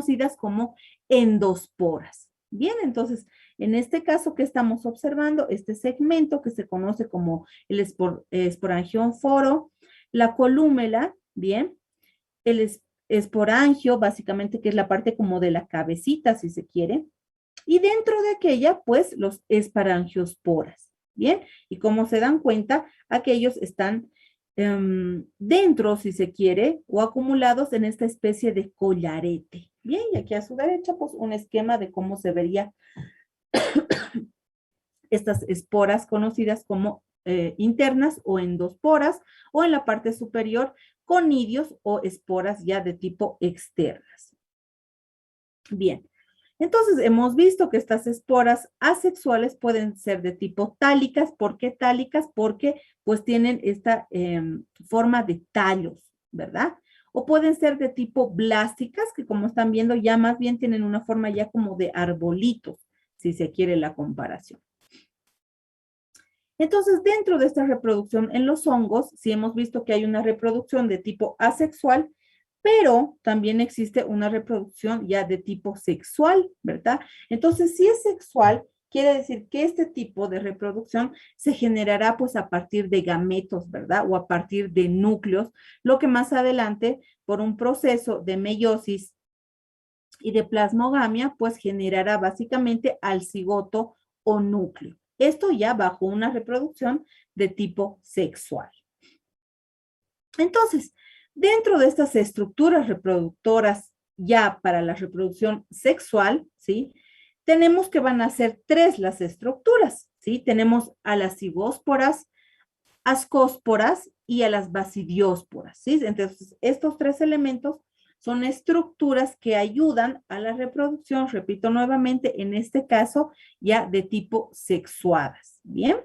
conocidas como endosporas. Bien, entonces, en este caso que estamos observando, este segmento que se conoce como el esporangión foro, la colúmela, bien, el esporangio, básicamente, que es la parte como de la cabecita, si se quiere, y dentro de aquella, pues, los esporangiosporas, bien, y como se dan cuenta, aquellos están dentro, si se quiere, o acumulados en esta especie de collarete. Bien, y aquí a su derecha, pues, un esquema de cómo se vería estas esporas conocidas como internas o endosporas, o en la parte superior, conidios o esporas ya de tipo externas. Bien, entonces hemos visto que estas esporas asexuales pueden ser de tipo tálicas. ¿Por qué tálicas? Porque pues tienen esta forma de tallos, ¿verdad? O pueden ser de tipo blásticas, que como están viendo ya más bien tienen una forma ya como de arbolitos, si se quiere la comparación. Entonces, dentro de esta reproducción en los hongos, sí hemos visto que hay una reproducción de tipo asexual, pero también existe una reproducción ya de tipo sexual, ¿verdad? Entonces, si es sexual, quiere decir que este tipo de reproducción se generará pues a partir de gametos, ¿verdad? O a partir de núcleos, lo que más adelante, por un proceso de meiosis y de plasmogamia, pues generará básicamente al cigoto o núcleo. Esto ya bajo una reproducción de tipo sexual. Entonces, dentro de estas estructuras reproductoras ya para la reproducción sexual, ¿sí? Tenemos que van a ser tres las estructuras, ¿sí? Tenemos a las cigósporas, ascósporas y a las basidiósporas, ¿sí? Entonces, estos tres elementos son estructuras que ayudan a la reproducción, repito nuevamente, en este caso ya de tipo sexuadas, ¿bien?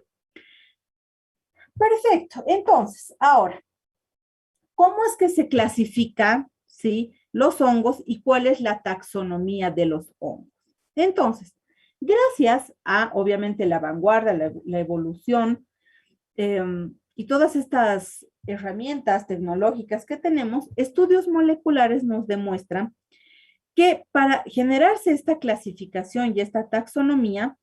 Perfecto, entonces, ahora, ¿cómo es que se clasifican, ¿sí? Los hongos y cuál es la taxonomía de los hongos? Entonces, gracias a, obviamente, la vanguardia, la evolución, y todas estas herramientas tecnológicas que tenemos, estudios moleculares nos demuestran que para generarse esta clasificación y esta taxonomía,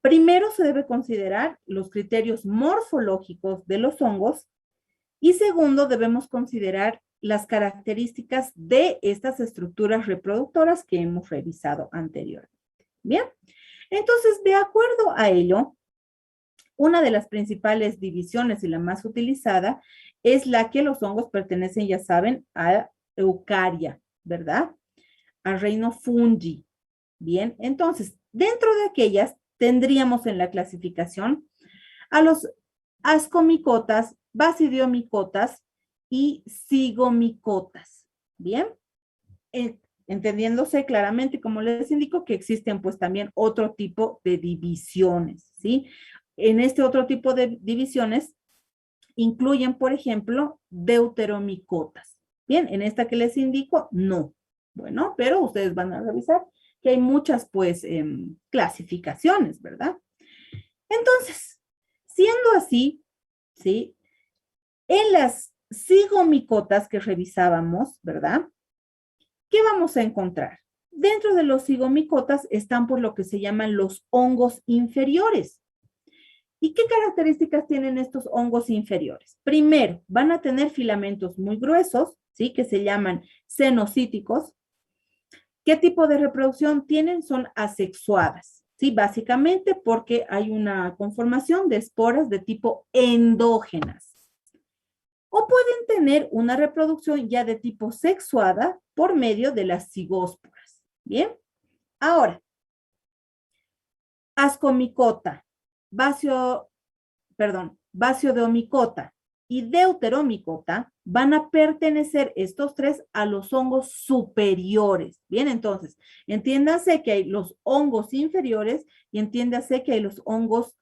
primero se debe considerar los criterios morfológicos de los hongos y segundo debemos considerar las características de estas estructuras reproductoras que hemos revisado anteriormente. Bien, entonces de acuerdo a ello, una de las principales divisiones y la más utilizada es la que los hongos pertenecen, ya saben, a Eucaria, ¿verdad? Al reino fungi. Bien, entonces, dentro de aquellas tendríamos en la clasificación a los ascomicotas, basidiomicotas y cigomicotas. Bien, entendiéndose claramente, como les indico, que existen pues también otro tipo de divisiones, ¿sí? En este otro tipo de divisiones incluyen, por ejemplo, deuteromicotas. Bien, en esta que les indico, no. Bueno, pero ustedes van a revisar que hay muchas, pues, clasificaciones, ¿verdad? Entonces, siendo así, ¿sí? En las cigomicotas que revisábamos, ¿verdad? ¿Qué vamos a encontrar? Dentro de los cigomicotas están por lo que se llaman los hongos inferiores. ¿Y qué características tienen estos hongos inferiores? Primero, van a tener filamentos muy gruesos, ¿sí? Que se llaman cenocíticos. ¿Qué tipo de reproducción tienen? Son asexuadas, ¿sí? Básicamente porque hay una conformación de esporas de tipo endógenas. O pueden tener una reproducción ya de tipo sexuada por medio de las cigósporas. Bien, ahora, ascomicota, basidiomicota y deuteromicota van a pertenecer estos tres a los hongos superiores. Bien, entonces, entiéndase que hay los hongos inferiores y entiéndase que hay los hongos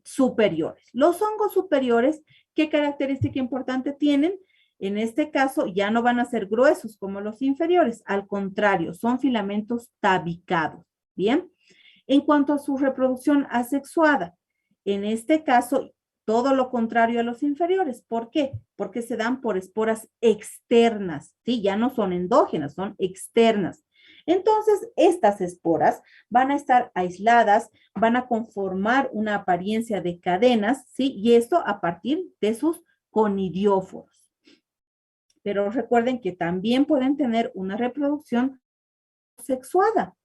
superiores. Los hongos superiores, ¿qué característica importante tienen? En este caso, ya no van a ser gruesos como los inferiores, al contrario, son filamentos tabicados. Bien, en cuanto a su reproducción asexuada, en este caso todo lo contrario a los inferiores. ¿Por qué? Porque se dan por esporas externas, ¿sí? Ya no son endógenas, son externas. Entonces, estas esporas van a estar aisladas, van a conformar una apariencia de cadenas, ¿sí? Y esto a partir de sus conidióforos. Pero recuerden que también pueden tener una reproducción sexuada.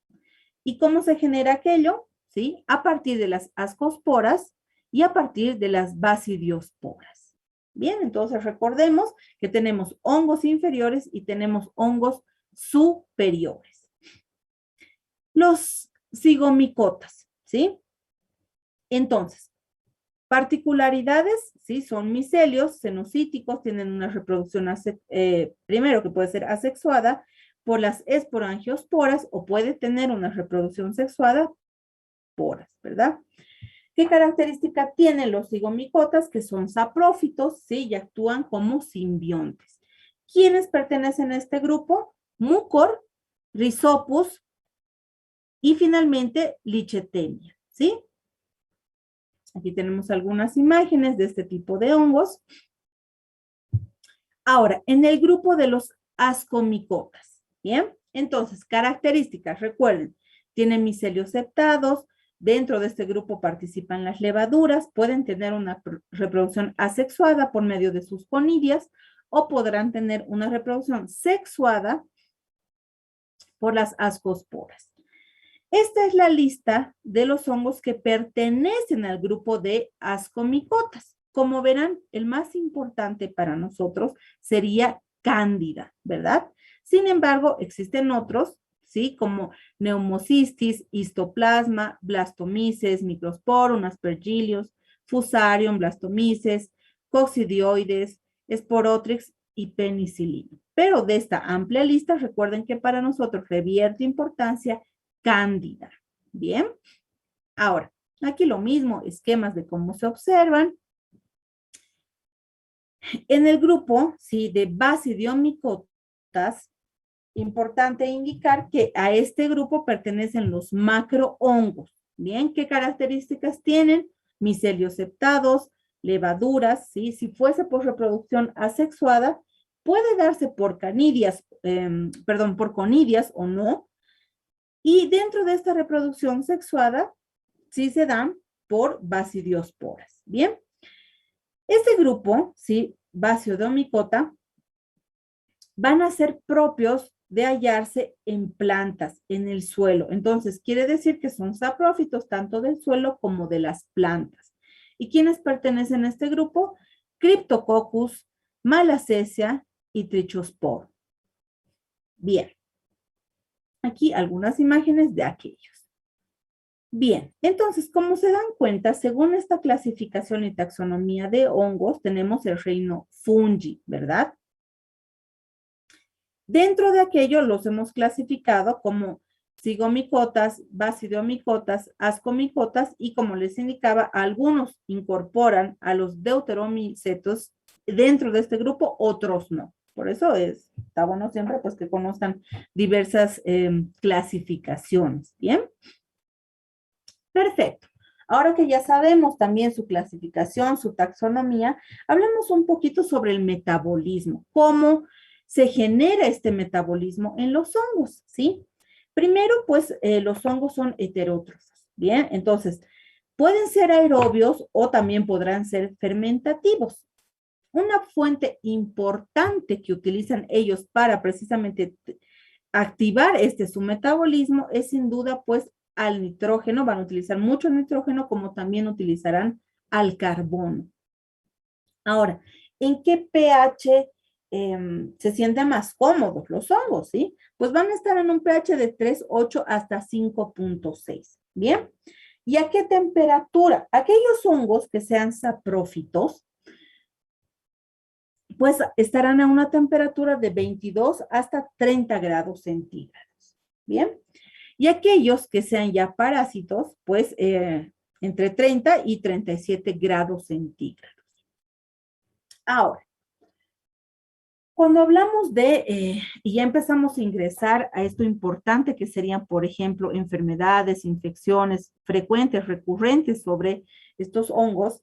¿Y cómo se genera aquello? ¿Sí? A partir de las ascosporas y a partir de las basidiosporas. Bien, entonces recordemos que tenemos hongos inferiores y tenemos hongos superiores. Los cigomicotas, ¿sí? Entonces, particularidades, ¿sí? Son micelios cenocíticos, tienen una reproducción, primero que puede ser asexuada por las esporangiosporas o puede tener una reproducción sexuada poras, ¿verdad? ¿Qué característica tienen los cigomicotas? Que son saprófitos, ¿sí? Y actúan como simbiontes. ¿Quiénes pertenecen a este grupo? Mucor, Rhizopus y finalmente Lichetemia, ¿sí? Aquí tenemos algunas imágenes de este tipo de hongos. Ahora, en el grupo de los ascomicotas, ¿bien? Entonces, características, recuerden, tienen micelios septados, dentro de este grupo participan las levaduras, pueden tener una reproducción asexuada por medio de sus conidias o podrán tener una reproducción sexuada por las ascosporas. Esta es la lista de los hongos que pertenecen al grupo de ascomicotas. Como verán, el más importante para nosotros sería Cándida, ¿verdad? Sin embargo, existen otros, ¿sí? Como Pneumocystis, Histoplasma, Blastomyces, Microsporum, Aspergillus, Fusarium, Blastomyces, Coccidioides, Sporotrix y Penicillium. Pero de esta amplia lista, recuerden que para nosotros revierte importancia Cándida. Bien. Ahora, aquí lo mismo, esquemas de cómo se observan. En el grupo, sí, de basidiomicotas, importante indicar que a este grupo pertenecen los macrohongos. Bien, ¿qué características tienen? Micelios septados, levaduras, ¿sí? Si fuese por reproducción asexuada, puede darse por canidias, por conidias o no. Y dentro de esta reproducción sexuada, sí se dan por basidiosporas. Bien. Este grupo, ¿sí? Basidiomicota, van a ser propios de hallarse en plantas, en el suelo. Entonces, quiere decir que son saprófitos tanto del suelo como de las plantas. ¿Y quiénes pertenecen a este grupo? Cryptococcus, Malassezia y Trichosporo. Bien. Aquí algunas imágenes de aquellos. Bien, entonces, como se dan cuenta, según esta clasificación y taxonomía de hongos, tenemos el reino fungi, ¿verdad? Dentro de aquello los hemos clasificado como cigomicotas, basidiomicotas, ascomicotas y como les indicaba, algunos incorporan a los deuteromicetos dentro de este grupo, otros no. Por eso está bueno siempre pues que conozcan diversas clasificaciones, ¿bien? Perfecto. Ahora que ya sabemos también su clasificación, su taxonomía, hablemos un poquito sobre el metabolismo, cómo se genera este metabolismo en los hongos, ¿sí? Primero, pues, los hongos son heterótrofos, ¿bien? Entonces, pueden ser aerobios o también podrán ser fermentativos. Una fuente importante que utilizan ellos para precisamente activar su metabolismo es sin duda, pues, al nitrógeno, van a utilizar mucho nitrógeno, como también utilizarán al carbono. Ahora, ¿en qué pH se sienten más cómodos los hongos, sí? Pues van a estar en un pH de 3,8 hasta 5,6, ¿bien? ¿Y a qué temperatura? Aquellos hongos que sean saprófitos, pues estarán a una temperatura de 22 hasta 30 grados centígrados, ¿bien? Y aquellos que sean ya parásitos, pues entre 30 y 37 grados centígrados. Ahora, cuando hablamos y ya empezamos a ingresar a esto importante que serían, por ejemplo, enfermedades, infecciones frecuentes, recurrentes sobre estos hongos,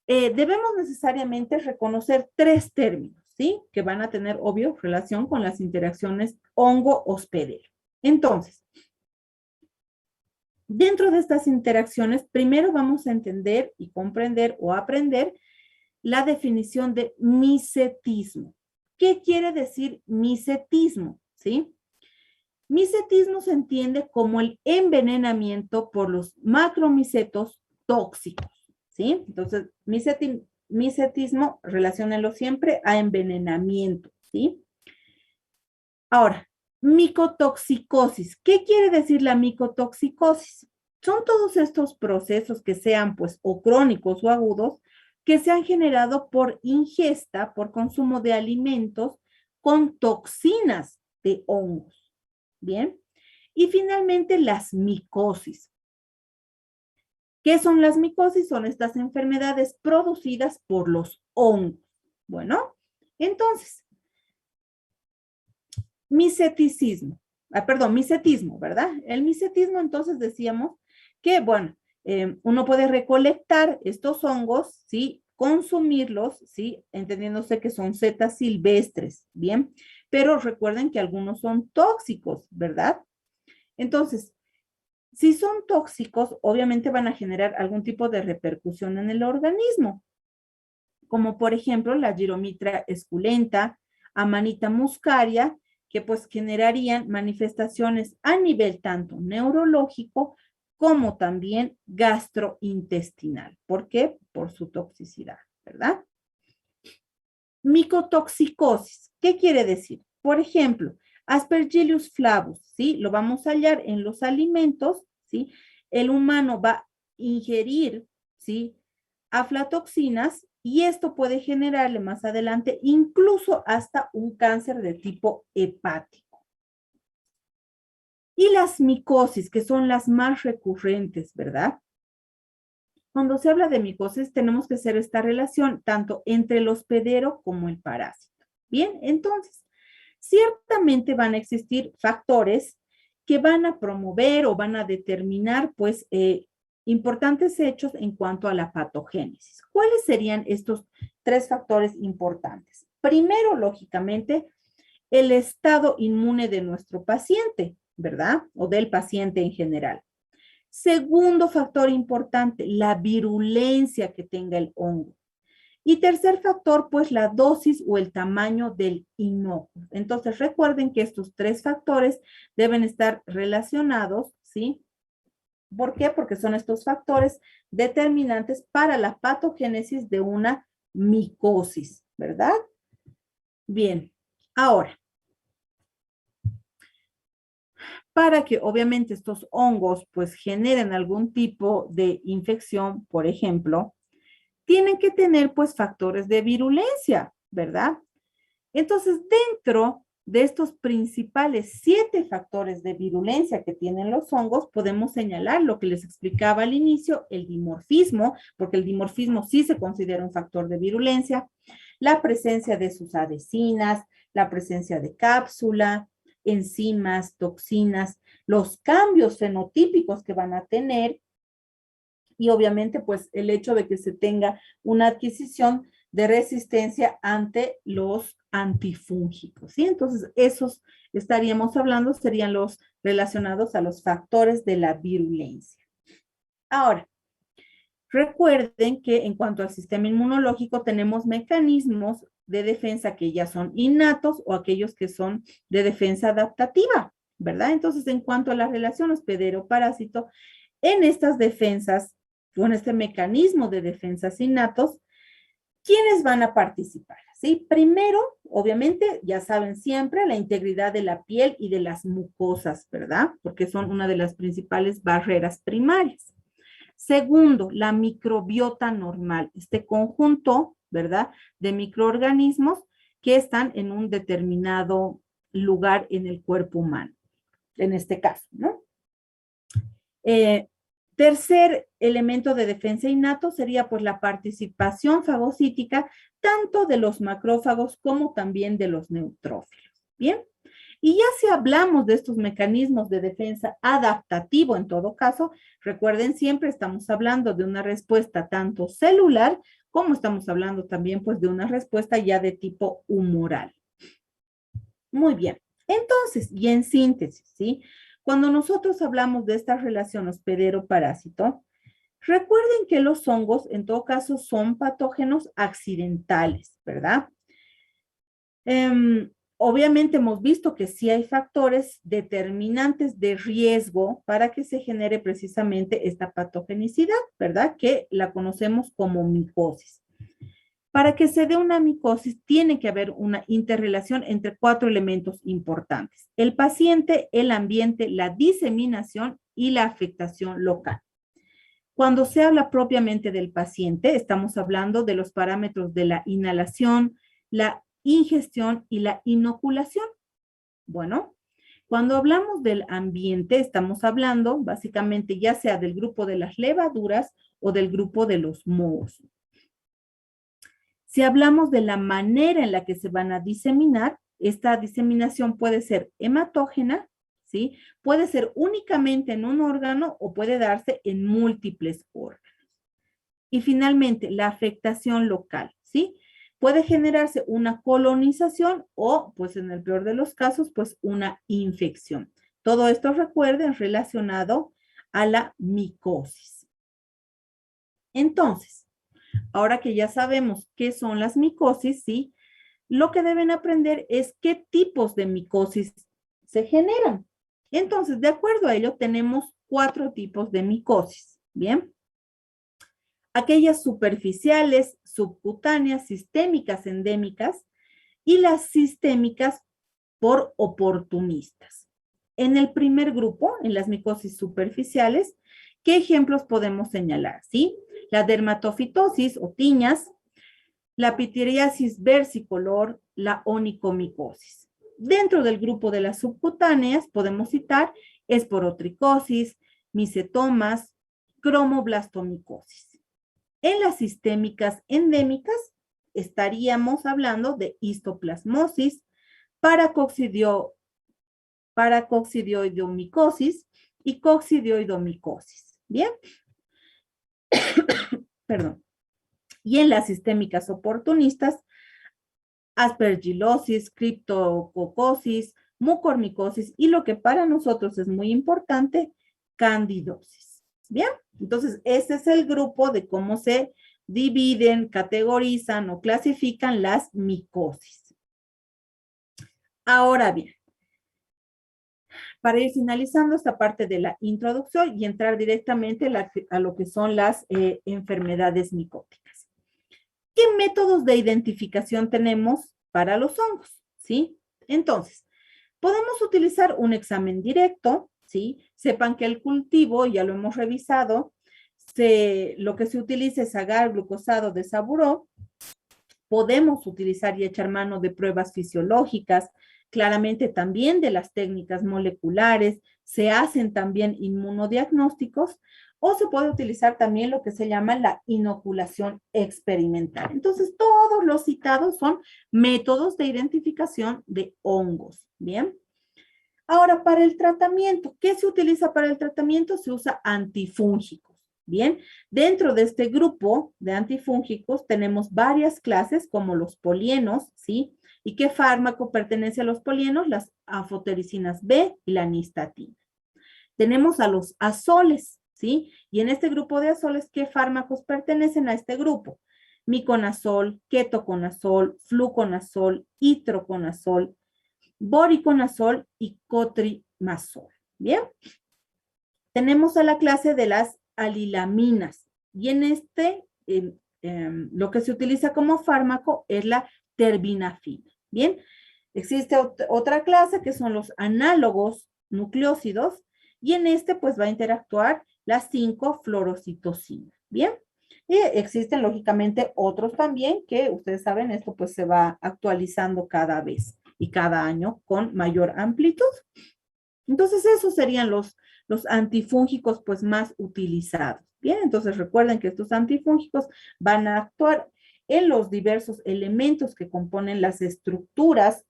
debemos necesariamente reconocer tres términos, ¿sí? Que van a tener, obvio, relación con las interacciones hongo-hospedero. Entonces, dentro de estas interacciones, primero vamos a entender y comprender o aprender la definición de micetismo. ¿Qué quiere decir micetismo? ¿Sí? Micetismo se entiende como el envenenamiento por los macromicetos tóxicos, ¿sí? Entonces, micetismo, relaciónenlo siempre a envenenamiento, ¿sí? Ahora, micotoxicosis. ¿Qué quiere decir la micotoxicosis? Son todos estos procesos que sean, pues, o crónicos o agudos, que se han generado por ingesta, por consumo de alimentos con toxinas de hongos. Bien. Y finalmente, las micosis. ¿Qué son las micosis? Son estas enfermedades producidas por los hongos. Bueno, entonces, micetismo, ¿verdad? El micetismo, entonces decíamos que, bueno, uno puede recolectar estos hongos, ¿sí? Consumirlos, ¿sí? Entendiéndose que son setas silvestres, ¿bien? Pero recuerden que algunos son tóxicos, ¿verdad? Entonces, si son tóxicos, obviamente van a generar algún tipo de repercusión en el organismo, como por ejemplo la Gyromitra esculenta, Amanita muscaria, que pues generarían manifestaciones a nivel tanto neurológico como también gastrointestinal. ¿Por qué? Por su toxicidad, ¿verdad? Micotoxicosis, ¿qué quiere decir? Por ejemplo, Aspergillus flavus, ¿sí? Lo vamos a hallar en los alimentos, ¿sí? El humano va a ingerir, ¿sí? Aflatoxinas y esto puede generarle más adelante incluso hasta un cáncer de tipo hepático. Y las micosis, que son las más recurrentes, ¿verdad? Cuando se habla de micosis, tenemos que hacer esta relación tanto entre el hospedero como el parásito. Bien, entonces, ciertamente van a existir factores que van a promover o van a determinar, pues, importantes hechos en cuanto a la patogénesis. ¿Cuáles serían estos tres factores importantes? Primero, lógicamente, el estado inmune de nuestro paciente, ¿verdad? O del paciente en general. Segundo factor importante, la virulencia que tenga el hongo. Y tercer factor, pues la dosis o el tamaño del inocuo. Entonces recuerden que estos tres factores deben estar relacionados, ¿sí? ¿Por qué? Porque son estos factores determinantes para la patogénesis de una micosis, ¿verdad? Bien, ahora, para que obviamente estos hongos pues generen algún tipo de infección, por ejemplo, tienen que tener pues factores de virulencia, ¿verdad? Entonces, dentro de estos principales 7 factores de virulencia que tienen los hongos, podemos señalar lo que les explicaba al inicio, el dimorfismo, porque el dimorfismo sí se considera un factor de virulencia, la presencia de sus adhesinas, la presencia de cápsula, enzimas, toxinas, los cambios fenotípicos que van a tener y obviamente pues el hecho de que se tenga una adquisición de resistencia ante los antifúngicos, ¿sí? Entonces, esos estaríamos hablando, serían los relacionados a los factores de la virulencia. Ahora, recuerden que en cuanto al sistema inmunológico tenemos mecanismos de defensa que ya son innatos o aquellos que son de defensa adaptativa, ¿verdad? Entonces, en cuanto a la relación hospedero-parásito, en estas defensas, con este mecanismo de defensas innatos, ¿quiénes van a participar? ¿Sí? Primero, obviamente, ya saben siempre, la integridad de la piel y de las mucosas, ¿verdad? Porque son una de las principales barreras primarias. Segundo, la microbiota normal, este conjunto, ¿verdad? De microorganismos que están en un determinado lugar en el cuerpo humano, en este caso, ¿no? Tercer elemento de defensa innato sería pues la participación fagocítica tanto de los macrófagos como también de los neutrófilos. Bien, y ya si hablamos de estos mecanismos de defensa adaptativo en todo caso, recuerden siempre estamos hablando de una respuesta tanto celular como estamos hablando también pues de una respuesta ya de tipo humoral. Muy bien. Entonces, y en síntesis, ¿sí? Cuando nosotros hablamos de esta relación hospedero-parásito, recuerden que los hongos en todo caso son patógenos accidentales, ¿verdad? Obviamente hemos visto que sí hay factores determinantes de riesgo para que se genere precisamente esta patogenicidad, ¿verdad? Que la conocemos como micosis. Para que se dé una micosis, tiene que haber una interrelación entre 4 elementos importantes: el paciente, el ambiente, la diseminación y la afectación local. Cuando se habla propiamente del paciente, estamos hablando de los parámetros de la inhalación, la ingestión y la inoculación. Bueno, cuando hablamos del ambiente, estamos hablando básicamente ya sea del grupo de las levaduras o del grupo de los mohos. Si hablamos de la manera en la que se van a diseminar, esta diseminación puede ser hematógena, ¿sí? Puede ser únicamente en un órgano o puede darse en múltiples órganos. Y finalmente, la afectación local, ¿sí? Puede generarse una colonización o, pues en el peor de los casos, pues una infección. Todo esto, recuerden, relacionado a la micosis. Entonces, ahora que ya sabemos qué son las micosis, ¿sí? Lo que deben aprender es qué tipos de micosis se generan. Entonces, de acuerdo a ello, tenemos 4 tipos de micosis, ¿bien? Aquellas superficiales, subcutáneas, sistémicas, endémicas, y las sistémicas por oportunistas. En el primer grupo, en las micosis superficiales, ¿qué ejemplos podemos señalar? ¿Sí? La dermatofitosis o tiñas, la pitiriasis versicolor, la onicomicosis. Dentro del grupo de las subcutáneas podemos citar esporotricosis, micetomas, cromoblastomicosis. En las sistémicas endémicas estaríamos hablando de histoplasmosis, paracoccidioidomicosis y coccidioidomicosis. ¿Bien? Perdón. Y en las sistémicas oportunistas, aspergilosis, criptococosis, mucormicosis y lo que para nosotros es muy importante, candidosis. ¿Bien? Entonces, este es el grupo de cómo se dividen, categorizan o clasifican las micosis. Ahora bien, para ir finalizando esta parte de la introducción y entrar directamente a lo que son las enfermedades micóticas. ¿Qué métodos de identificación tenemos para los hongos? ¿Sí? Entonces, podemos utilizar un examen directo, ¿sí? Sepan que el cultivo, ya lo hemos revisado, lo que se utiliza es agar glucosado de Saburó. Podemos utilizar y echar mano de pruebas fisiológicas, claramente también de las técnicas moleculares, se hacen también inmunodiagnósticos, o se puede utilizar también lo que se llama la inoculación experimental. Entonces, todos los citados son métodos de identificación de hongos, ¿bien? Ahora, para el tratamiento, ¿qué se utiliza para el tratamiento? Se usa antifúngicos, ¿bien? Dentro de este grupo de antifúngicos tenemos varias clases como los polienos, ¿sí? ¿Y qué fármaco pertenece a los polienos? Las anfotericinas B y la nistatina. Tenemos a los azoles, ¿sí? Y en este grupo de azoles, ¿qué fármacos pertenecen a este grupo? Miconazol, ketoconazol, fluconazol, itroconazol, voriconazol y cotrimazol. Bien. Tenemos a la clase de las alilaminas. Y en lo que se utiliza como fármaco es la terbinafina. Bien. Existe otra clase que son los análogos nucleósidos. Y en pues va a interactuar las 5-fluorocitosina. Bien. Y existen lógicamente otros también que ustedes saben, esto pues se va actualizando cada vez y cada año con mayor amplitud. Entonces, esos serían los antifúngicos pues más utilizados. Bien, entonces recuerden que estos antifúngicos van a actuar en los diversos elementos que componen las estructuras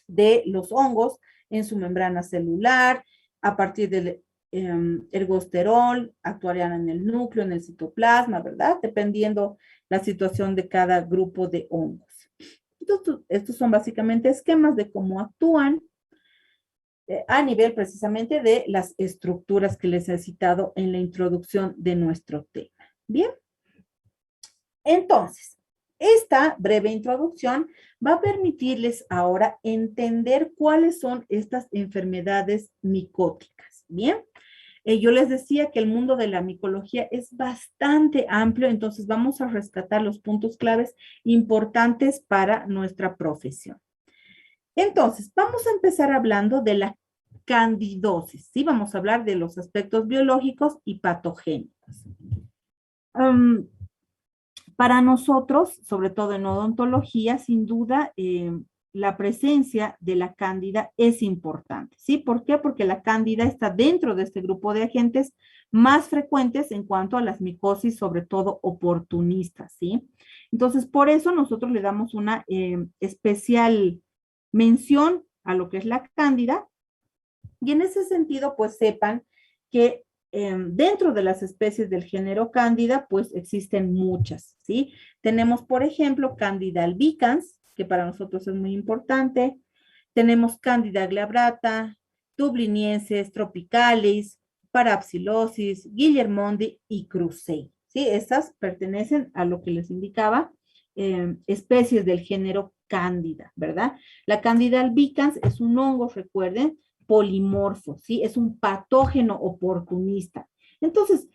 de los hongos, en su membrana celular, a partir del ergosterol, actuarían en el núcleo, en el citoplasma, ¿verdad? Dependiendo la situación de cada grupo de hongos. Entonces, estos son básicamente esquemas de cómo actúan a nivel precisamente de las estructuras que les he citado en la introducción de nuestro tema. Bien. Entonces, esta breve introducción va a permitirles ahora entender cuáles son estas enfermedades micóticas. Bien. Yo les decía que el mundo de la micología es bastante amplio, entonces vamos a rescatar los puntos claves importantes para nuestra profesión. Entonces, vamos a empezar hablando de la candidosis, ¿sí? Vamos a hablar de los aspectos biológicos y patogénicos. Para nosotros, sobre todo en odontología, sin duda, la presencia de la cándida es importante, ¿sí? ¿Por qué? Porque la cándida está dentro de este grupo de agentes más frecuentes en cuanto a las micosis, sobre todo oportunistas, ¿sí? Entonces, por eso nosotros le damos una especial mención a lo que es la cándida, y en ese sentido, pues sepan que dentro de las especies del género cándida, pues existen muchas, ¿sí? Tenemos, por ejemplo, Cándida albicans, que para nosotros es muy importante. Tenemos Cándida glabrata, dubliniensis, tropicalis, parapsilosis, guillermondi y cruzei, ¿sí? Estas pertenecen a lo que les indicaba, especies del género cándida, ¿verdad? La Cándida albicans es un hongo, recuerden, polimorfo, ¿sí? Es un patógeno oportunista. Entonces,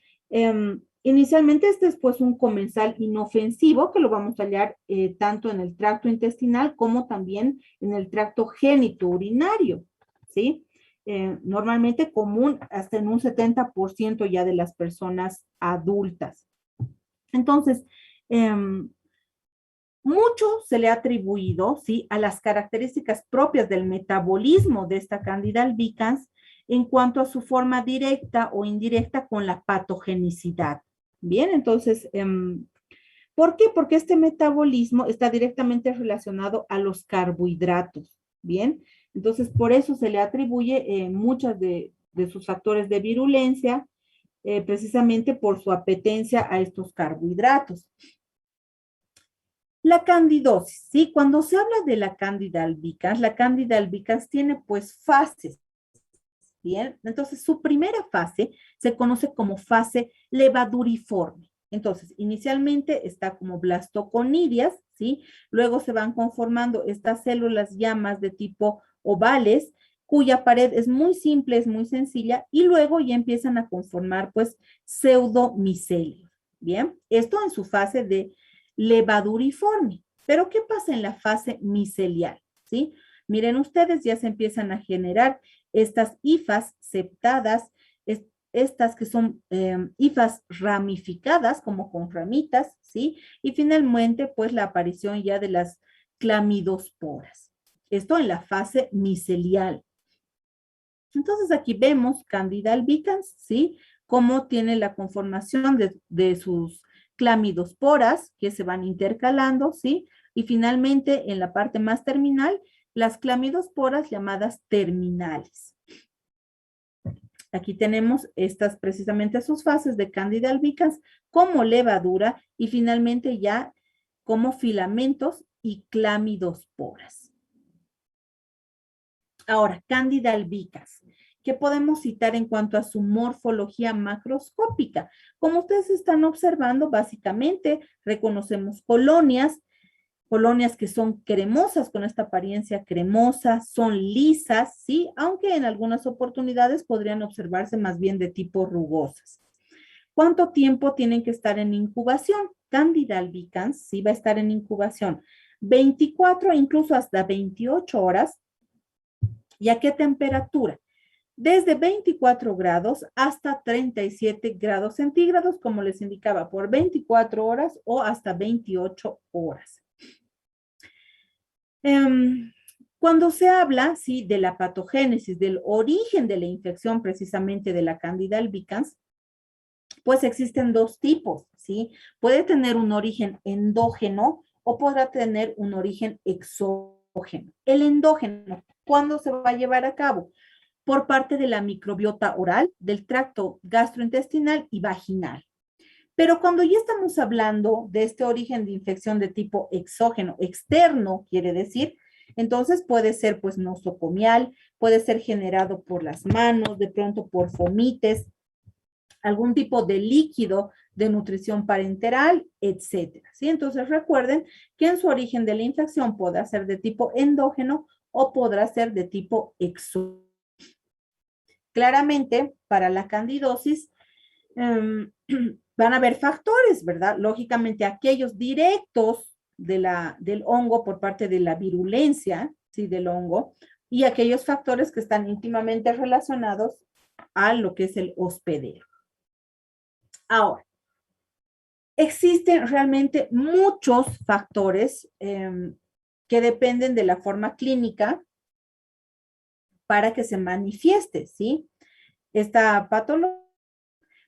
inicialmente este es pues un comensal inofensivo que lo vamos a hallar tanto en el tracto intestinal como también en el tracto génito-urinario, ¿sí? Normalmente común hasta en un 70% ya de las personas adultas. Entonces, mucho se le ha atribuido, ¿sí?, a las características propias del metabolismo de esta Cándida albicans en cuanto a su forma directa o indirecta con la patogenicidad. Bien, entonces, ¿por qué? Porque este metabolismo está directamente relacionado a los carbohidratos. Bien, entonces por eso se le atribuye muchas de sus factores de virulencia, precisamente por su apetencia a estos carbohidratos. La candidosis, ¿sí? Cuando se habla de la Cándida albicans tiene pues fases, ¿bien? Entonces su primera fase se conoce como fase levaduriforme. Entonces, inicialmente está como blastoconidias, ¿sí? Luego se van conformando estas células llamas de tipo ovales, cuya pared es muy simple, es muy sencilla, y luego ya empiezan a conformar pues pseudomicelios, ¿bien? Esto en su fase de levaduriforme. Pero, ¿qué pasa en la fase micelial? ¿Sí? Miren ustedes, ya se empiezan a generar estas hifas septadas, estas que son hifas ramificadas, como con ramitas, ¿sí? Y finalmente, pues, la aparición ya de las clamidosporas. Esto en la fase micelial. Entonces, aquí vemos Cándida albicans, ¿sí? Cómo tiene la conformación de sus clamidosporas que se van intercalando, ¿sí? Y finalmente, en la parte más terminal, las clamidosporas llamadas terminales. Aquí tenemos estas precisamente sus fases de Cándida albicans como levadura y finalmente ya como filamentos y clamidosporas. Ahora, Cándida albicans. ¿Qué podemos citar en cuanto a su morfología macroscópica? Como ustedes están observando, básicamente reconocemos colonias que son cremosas, con esta apariencia cremosa, son lisas, ¿sí? Aunque en algunas oportunidades podrían observarse más bien de tipo rugosas. ¿Cuánto tiempo tienen que estar en incubación? Cándida albicans, sí, va a estar en incubación 24, incluso hasta 28 horas. ¿Y a qué temperatura? Desde 24 grados hasta 37 grados centígrados, como les indicaba, por 24 horas o hasta 28 horas. Cuando se habla, sí, de la patogénesis, del origen de la infección precisamente de la Cándida albicans, pues existen dos tipos, ¿sí? Puede tener un origen endógeno o podrá tener un origen exógeno. El endógeno, ¿cuándo se va a llevar a cabo? por parte de la microbiota oral, del tracto gastrointestinal y vaginal. Pero cuando ya estamos hablando de este origen de infección de tipo exógeno, externo, quiere decir, entonces puede ser pues nosocomial, puede ser generado por las manos, de pronto por fomites, algún tipo de líquido de nutrición parenteral, etcétera. ¿Sí? Entonces recuerden que en su origen de la infección podrá ser de tipo endógeno o podrá ser de tipo exógeno. Claramente, para la candidosis, van a haber factores, ¿verdad? Lógicamente, aquellos directos del hongo por parte de la virulencia, ¿sí? Del hongo, y aquellos factores que están íntimamente relacionados a lo que es el hospedero. Ahora, existen realmente muchos factores que dependen de la forma clínica para que se manifieste, ¿sí? Esta patología.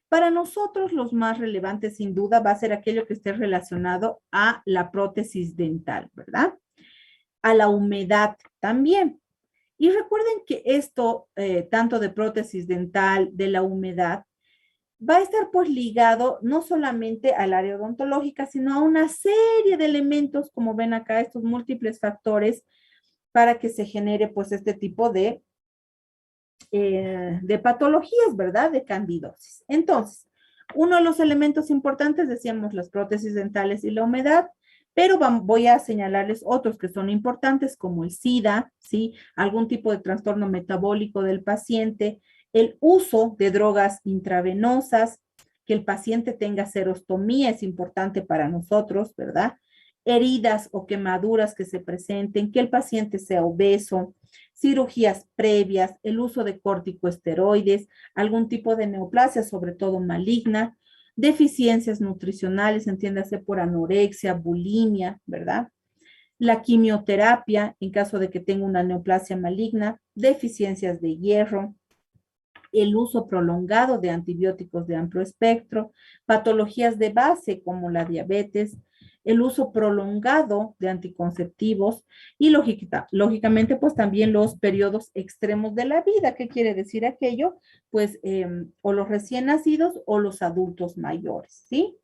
Para nosotros, los más relevantes, sin duda, va a ser aquello que esté relacionado a la prótesis dental, ¿verdad? A la humedad también. Y recuerden que esto, tanto de prótesis dental, de la humedad, va a estar pues ligado no solamente al área odontológica, sino a una serie de elementos, como ven acá, estos múltiples factores para que se genere pues este tipo de patologías, ¿verdad? De candidosis. Entonces, uno de los elementos importantes, decíamos, las prótesis dentales y la humedad, pero voy a señalarles otros que son importantes, como el SIDA, ¿sí? Algún tipo de trastorno metabólico del paciente, el uso de drogas intravenosas, que el paciente tenga serostomía es importante para nosotros, ¿verdad? Heridas o quemaduras que se presenten, que el paciente sea obeso, cirugías previas, el uso de corticosteroides, algún tipo de neoplasia, sobre todo maligna, deficiencias nutricionales, entiéndase por anorexia, bulimia, ¿verdad? La quimioterapia, en caso de que tenga una neoplasia maligna, deficiencias de hierro, el uso prolongado de antibióticos de amplio espectro, patologías de base como la diabetes, el uso prolongado de anticonceptivos y lógicamente pues también los periodos extremos de la vida. ¿Qué quiere decir aquello? Pues o los recién nacidos o los adultos mayores, ¿sí?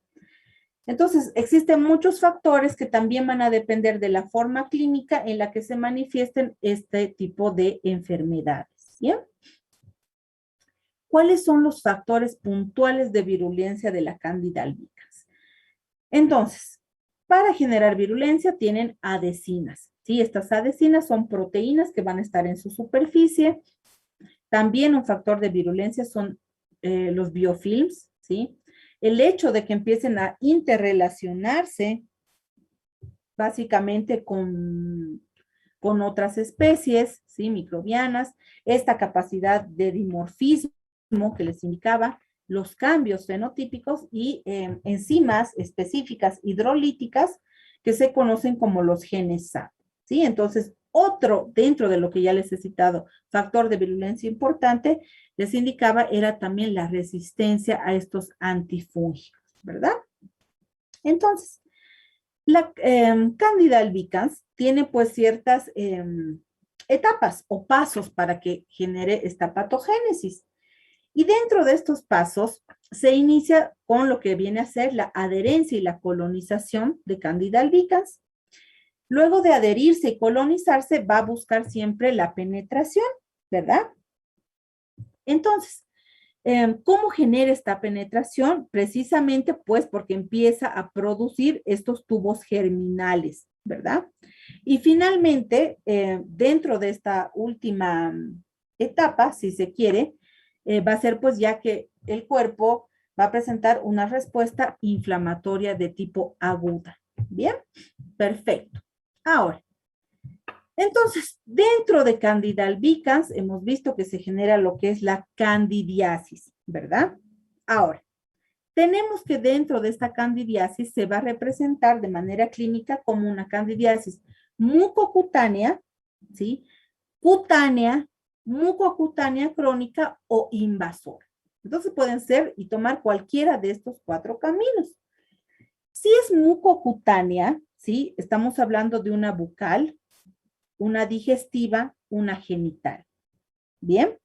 Entonces, existen muchos factores que también van a depender de la forma clínica en la que se manifiesten este tipo de enfermedades, ¿sí? ¿Cuáles son los factores puntuales de virulencia de la Candida albicans? Entonces, para generar virulencia tienen adhesinas, ¿sí? Estas adhesinas son proteínas que van a estar en su superficie. También un factor de virulencia son los biofilms, ¿sí? El hecho de que empiecen a interrelacionarse básicamente con otras especies, ¿sí? Microbianas, esta capacidad de dimorfismo que les indicaba, los cambios fenotípicos y enzimas específicas hidrolíticas que se conocen como los genes SAP, ¿sí? Entonces, otro, dentro de lo que ya les he citado, factor de virulencia importante, les indicaba, era también la resistencia a estos antifúngicos, ¿verdad? Entonces, la Candida albicans tiene pues ciertas etapas o pasos para que genere esta patogénesis. Y dentro de estos pasos se inicia con lo que viene a ser la adherencia y la colonización de Candida albicans. Luego de adherirse y colonizarse, va a buscar siempre la penetración, ¿verdad? Entonces, ¿cómo genera esta penetración? Precisamente, pues, porque empieza a producir estos tubos germinales, ¿verdad? Y finalmente, dentro de esta última etapa, si se quiere, va a ser pues ya que el cuerpo va a presentar una respuesta inflamatoria de tipo aguda. ¿Bien? Perfecto. Ahora, entonces, dentro de Candida albicans hemos visto que se genera lo que es la candidiasis, ¿verdad? Ahora, tenemos que dentro de esta candidiasis se va a representar de manera clínica como una candidiasis mucocutánea, ¿sí? Cutánea, mucocutánea crónica o invasora. Entonces pueden ser y tomar cualquiera de estos cuatro caminos. Si es mucocutánea, ¿sí? Estamos hablando de una bucal, una digestiva, una genital. ¿Bien?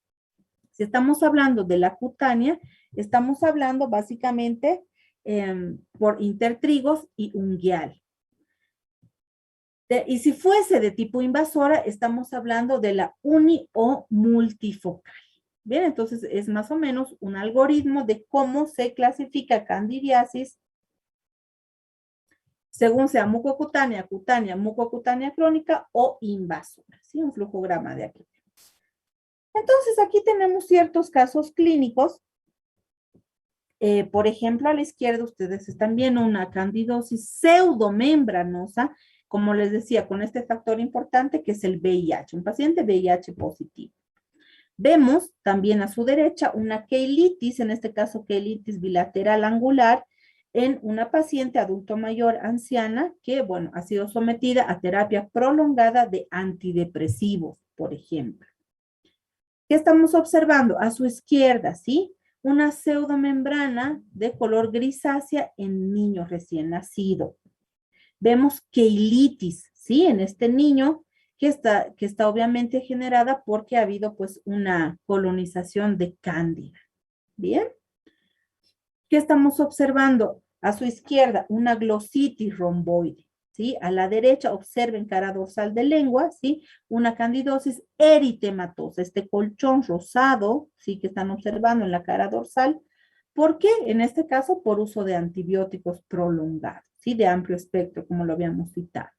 Si estamos hablando de la cutánea, estamos hablando básicamente por intertrigos y unguial. Y si fuese de tipo invasora, estamos hablando de la uni o multifocal. Bien, entonces es más o menos un algoritmo de cómo se clasifica candidiasis según sea mucocutánea, cutánea, mucocutánea crónica o invasora. ¿Sí? Un flujograma de aquí. Entonces aquí tenemos ciertos casos clínicos. Por ejemplo, a la izquierda ustedes están viendo una candidosis pseudomembranosa, como les decía, con este factor importante que es el VIH, un paciente VIH positivo. Vemos también a su derecha una queilitis, en este caso queilitis bilateral angular, en una paciente adulto mayor anciana que, bueno, ha sido sometida a terapia prolongada de antidepresivos, por ejemplo. ¿Qué estamos observando? A su izquierda, ¿sí? Una pseudomembrana de color grisácea en niño recién nacido. Vemos queilitis, ¿sí? En este niño que está obviamente generada porque ha habido pues una colonización de cándida. ¿Bien? ¿Qué estamos observando? A su izquierda, una glositis romboide, ¿sí? A la derecha, observen cara dorsal de lengua, ¿sí? Una candidosis eritematosa, este colchón rosado, ¿sí? Que están observando en la cara dorsal. ¿Por qué? En este caso, por uso de antibióticos prolongados, ¿sí? De amplio espectro, como lo habíamos citado.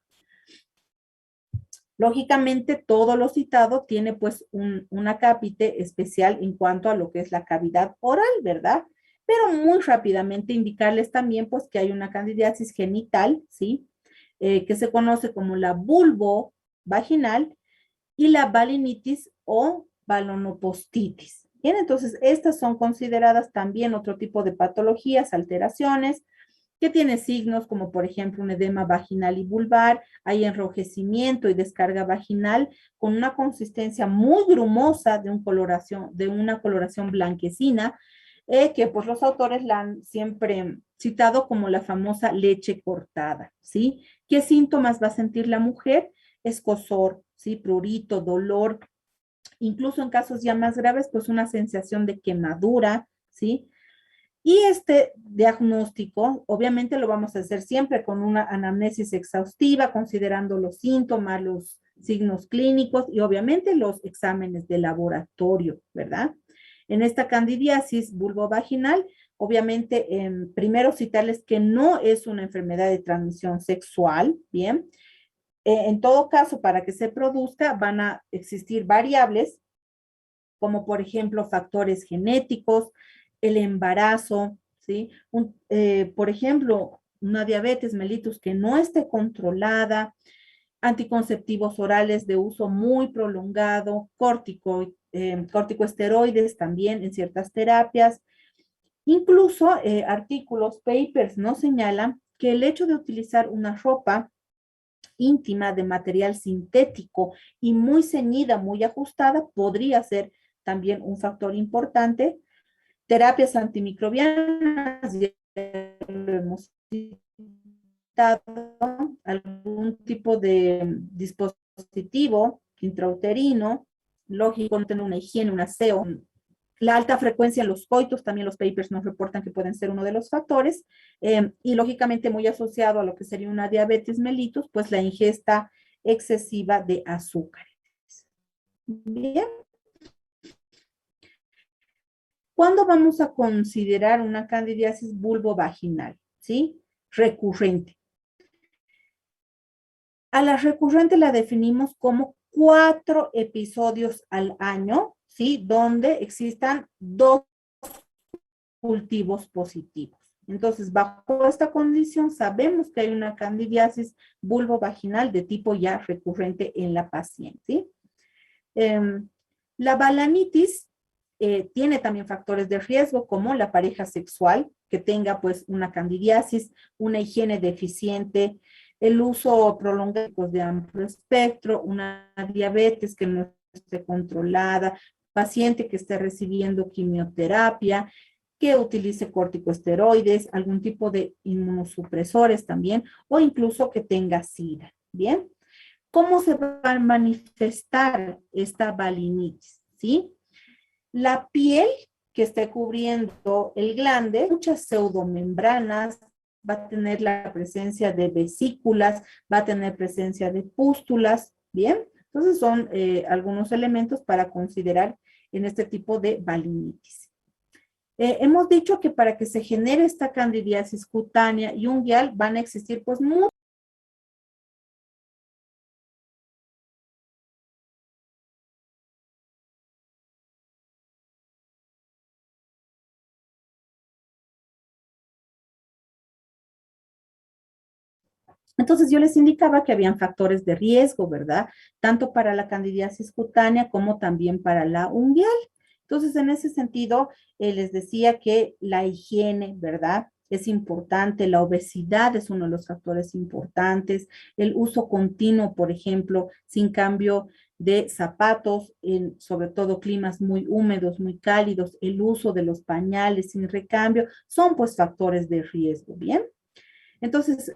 Lógicamente, todo lo citado tiene pues un acápite especial en cuanto a lo que es la cavidad oral, ¿verdad? Pero muy rápidamente indicarles también pues que hay una candidiasis genital, ¿sí? Que se conoce como la vulvovaginal y la balinitis o balonopostitis. Bien, entonces estas son consideradas también otro tipo de patologías, alteraciones, que tiene signos como por ejemplo un edema vaginal y vulvar, hay enrojecimiento y descarga vaginal con una consistencia muy grumosa de una coloración blanquecina, que pues los autores la han siempre citado como la famosa leche cortada, ¿sí? ¿Qué síntomas va a sentir la mujer? Escozor, ¿sí? Prurito, dolor, incluso en casos ya más graves, pues una sensación de quemadura, ¿sí? Y este diagnóstico, obviamente lo vamos a hacer siempre con una anamnesis exhaustiva, considerando los síntomas, los signos clínicos y obviamente los exámenes de laboratorio, ¿verdad? En esta candidiasis vulvovaginal, obviamente, primero citarles que no es una enfermedad de transmisión sexual, ¿bien? En todo caso, para que se produzca, van a existir variables, como por ejemplo factores genéticos, el embarazo, ¿sí? Por ejemplo, una diabetes mellitus que no esté controlada, anticonceptivos orales de uso muy prolongado, corticosteroides también en ciertas terapias. Incluso artículos, papers, nos señalan que el hecho de utilizar una ropa íntima de material sintético y muy ceñida, muy ajustada, podría ser también un factor importante. Terapias antimicrobianas, ya lo hemos citado, algún tipo de dispositivo intrauterino, lógico, tener una higiene, un aseo. La alta frecuencia en los coitos, también los papers nos reportan que pueden ser uno de los factores, y lógicamente muy asociado a lo que sería una diabetes mellitus, pues la ingesta excesiva de azúcares. Bien. ¿Cuándo vamos a considerar una candidiasis vulvovaginal? ¿Sí? Recurrente. A la recurrente la definimos como 4 episodios al año, ¿sí? Donde existan 2 cultivos positivos. Entonces, bajo esta condición, sabemos que hay una candidiasis vulvovaginal de tipo ya recurrente en la paciente, ¿sí? La balanitis tiene también factores de riesgo como la pareja sexual, que tenga pues una candidiasis, una higiene deficiente, el uso prolongado de amplio espectro, una diabetes que no esté controlada, paciente que esté recibiendo quimioterapia, que utilice corticosteroides, algún tipo de inmunosupresores también, o incluso que tenga SIDA, ¿bien? ¿Cómo se va a manifestar esta balinitis? ¿Sí? la piel que esté cubriendo el glande, muchas pseudomembranas, va a tener la presencia de vesículas, va a tener presencia de pústulas, ¿bien? Entonces son algunos elementos para considerar en este tipo de balinitis. Hemos dicho que para que se genere esta candidiasis cutánea y unguial van a existir pues muchos. Entonces yo les indicaba que habían factores de riesgo, ¿verdad? Tanto para la candidiasis cutánea como también para la unguial. Entonces, en ese sentido, les decía que la higiene, ¿verdad? Es importante, la obesidad es uno de los factores importantes, el uso continuo, por ejemplo, sin cambio de zapatos, en sobre todo climas muy húmedos, muy cálidos, el uso de los pañales sin recambio, son pues factores de riesgo, ¿bien? Entonces,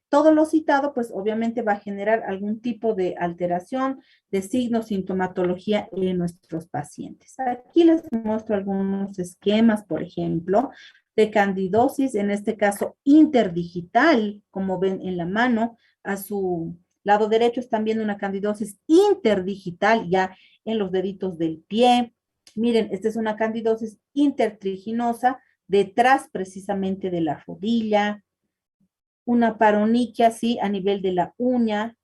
todo lo citado, pues obviamente va a generar algún tipo de alteración de signos, sintomatología en nuestros pacientes. Aquí les muestro algunos esquemas, por ejemplo, de candidosis, en este caso interdigital, como ven en la mano, a su lado derecho están viendo una candidosis interdigital ya en los deditos del pie. Miren, esta es una candidosis intertriginosa detrás precisamente de la rodilla, una paroniquia, ¿sí? A nivel de la uña,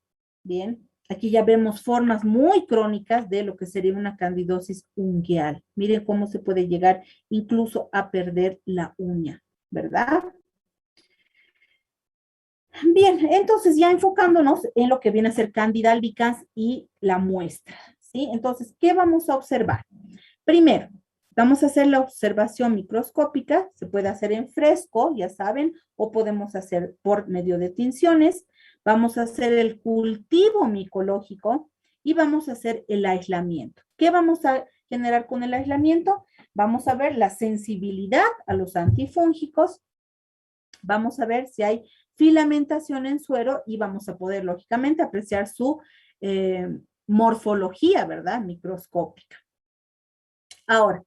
¿bien? Aquí ya vemos formas muy crónicas de lo que sería una candidosis ungueal. Miren cómo se puede llegar incluso a perder la uña, ¿verdad? Bien, entonces ya enfocándonos en lo que viene a ser Candida albicans y la muestra, ¿sí? Entonces, ¿qué vamos a observar? Primero, vamos a hacer la observación microscópica, se puede hacer en fresco, ya saben, o podemos hacer por medio de tinciones. Vamos a hacer el cultivo micológico y vamos a hacer el aislamiento. ¿Qué vamos a generar con el aislamiento? Vamos a ver la sensibilidad a los antifúngicos, vamos a ver si hay filamentación en suero y vamos a poder, lógicamente, apreciar su morfología, ¿verdad? Microscópica. Ahora,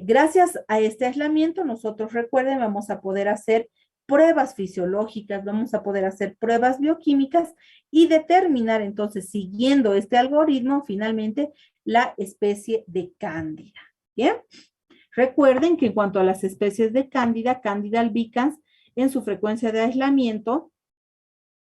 gracias a este aislamiento, nosotros recuerden, vamos a poder hacer pruebas fisiológicas, vamos a poder hacer pruebas bioquímicas y determinar entonces, siguiendo este algoritmo, finalmente, la especie de cándida. ¿Bien? Recuerden que en cuanto a las especies de cándida, Candida albicans, en su frecuencia de aislamiento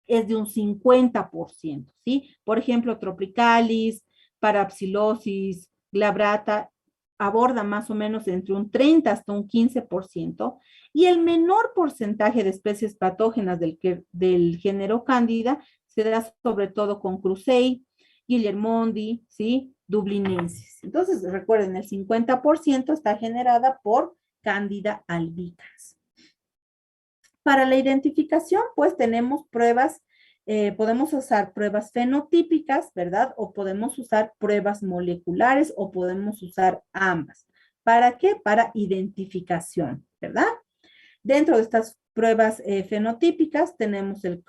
es de un 50%, ¿sí? Por ejemplo, Tropicalis, Parapsilosis, Glabrata, aborda más o menos entre un 30 hasta un 15%, y el menor porcentaje de especies patógenas del género Cándida se da sobre todo con Crusei, Guillermondi, ¿sí? Dublinensis. Entonces, recuerden, el 50% está generada por Candida albicans. Para la identificación, pues tenemos pruebas, podemos usar pruebas fenotípicas, ¿verdad? O podemos usar pruebas moleculares o podemos usar ambas. ¿Para qué? Para identificación, ¿verdad? Dentro de estas pruebas fenotípicas tenemos el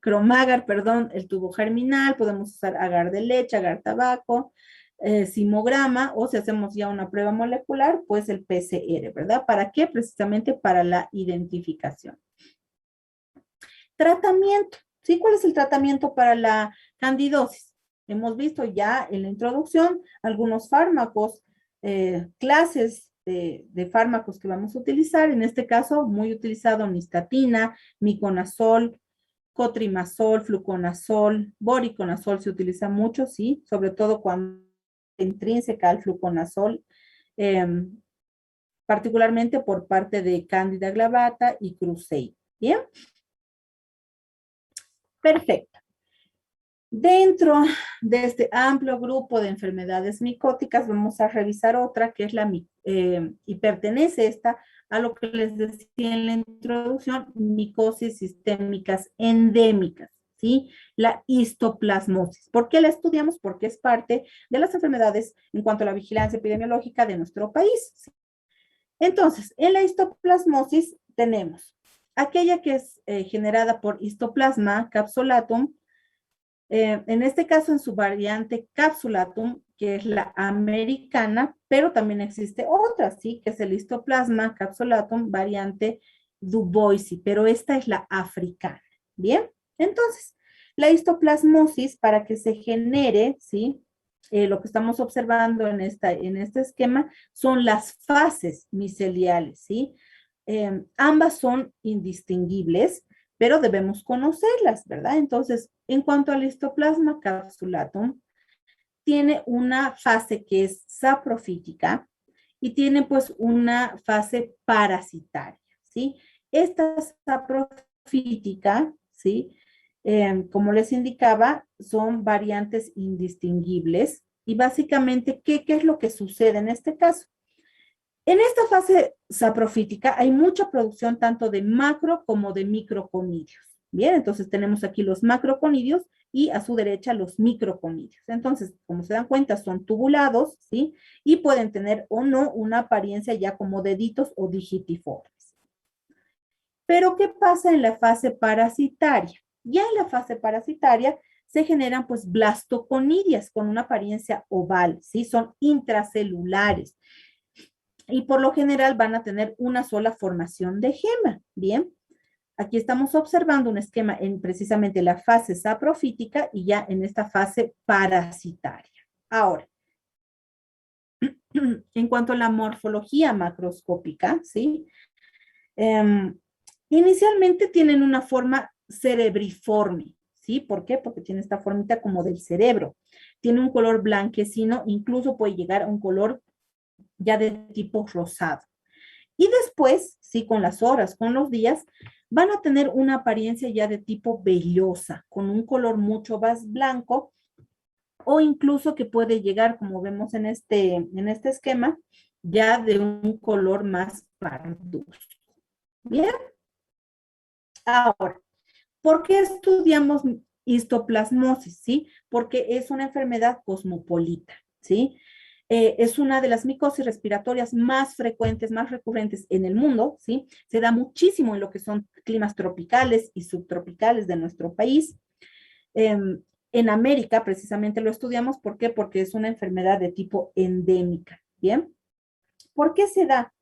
cromagar, perdón, el tubo germinal, podemos usar agar de leche, agar tabaco, simograma, o si hacemos ya una prueba molecular, pues el PCR, ¿verdad? ¿Para qué? Precisamente para la identificación. Tratamiento, ¿sí? ¿Cuál es el tratamiento para la candidosis? Hemos visto ya en la introducción algunos fármacos, clases de fármacos que vamos a utilizar, en este caso muy utilizado nistatina, miconazol, cotrimazol, fluconazol, boriconazol se utiliza mucho, sí, sobre todo cuando intrínseca al fluconazol, eh, particularmente por parte de Candida glabrata y Crusei. Bien, perfecto. Dentro de este amplio grupo de enfermedades micóticas, vamos a revisar otra que es y pertenece esta a lo que les decía en la introducción, micosis sistémicas endémicas, ¿sí? La histoplasmosis. ¿Por qué la estudiamos? Porque es parte de las enfermedades en cuanto a la vigilancia epidemiológica de nuestro país, ¿sí? Entonces, en la histoplasmosis tenemos aquella que es generada por histoplasma capsulatum, En este caso, en su variante capsulatum, que es la americana, pero también existe otra, ¿sí? Que es el histoplasma capsulatum variante Du Boisi, pero esta es la africana. Bien, entonces, la histoplasmosis para que se genere, ¿sí? Lo que estamos observando en este esquema son las fases miceliales, ¿sí? Ambas son indistinguibles, pero debemos conocerlas, ¿verdad? Entonces, en cuanto al histoplasma capsulatum, tiene una fase que es saprofítica y tiene pues una fase parasitaria, ¿sí? Esta saprofítica, ¿sí? Como les indicaba, son variantes indistinguibles y básicamente, ¿qué es lo que sucede en este caso? En esta fase saprofítica hay mucha producción tanto de macro como de microconidios. Bien, entonces tenemos aquí los macroconidios y a su derecha los microconidios. Entonces, como se dan cuenta, son tubulados, ¿sí? Y pueden tener o no una apariencia ya como deditos o digitiformes. Pero, ¿qué pasa en la fase parasitaria? Ya en la fase parasitaria se generan pues blastoconidias con una apariencia oval, ¿sí? Son intracelulares y por lo general van a tener una sola formación de gema. Bien, aquí estamos observando un esquema en precisamente la fase saprofítica y ya en esta fase parasitaria. Ahora, en cuanto a la morfología macroscópica, ¿sí? Eh, Inicialmente tienen una forma cerebriforme, ¿sí? ¿Por qué? Porque tiene esta formita como del cerebro. Tiene un color blanquecino, incluso puede llegar a un color ya de tipo rosado. Y después, sí, con las horas, con los días, van a tener una apariencia ya de tipo vellosa, con un color mucho más blanco, o incluso que puede llegar, como vemos en este esquema, ya de un color más parduzco. Bien, ahora, ¿por qué estudiamos histoplasmosis? ¿Sí? Porque es una enfermedad cosmopolita, ¿sí? Es una de las micosis respiratorias más frecuentes, más recurrentes en el mundo, ¿sí? Se da muchísimo en lo que son climas tropicales y subtropicales de nuestro país. Eh, en América, precisamente lo estudiamos, ¿por qué? Porque es una enfermedad de tipo endémica, ¿bien? ¿Por qué se da?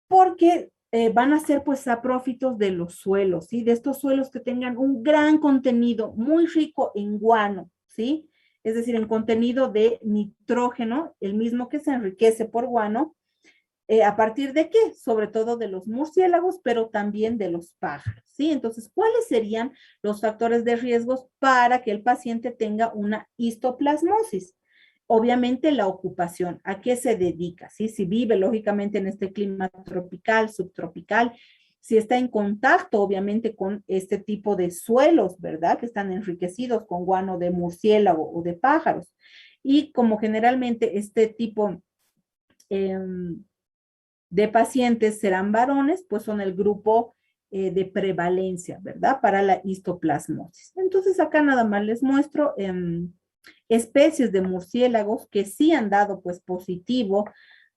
Porque van a ser pues saprófitos de los suelos, ¿sí? De estos suelos que tengan un gran contenido muy rico en guano, ¿sí? Es decir, en contenido de nitrógeno, el mismo que se enriquece por guano, ¿a partir de qué? Sobre todo de los murciélagos, pero también de los pájaros, ¿sí? Entonces, ¿cuáles serían los factores de riesgos para que el paciente tenga una histoplasmosis? Obviamente la ocupación, ¿a qué se dedica? ¿Sí? Si vive lógicamente en este clima tropical, subtropical, si está en contacto obviamente con este tipo de suelos, ¿verdad? Que están enriquecidos con guano de murciélago o de pájaros. Y como generalmente este tipo de pacientes serán varones, pues son el grupo de prevalencia, ¿verdad? Para la histoplasmosis. Entonces acá nada más les muestro especies de murciélagos que sí han dado pues positivo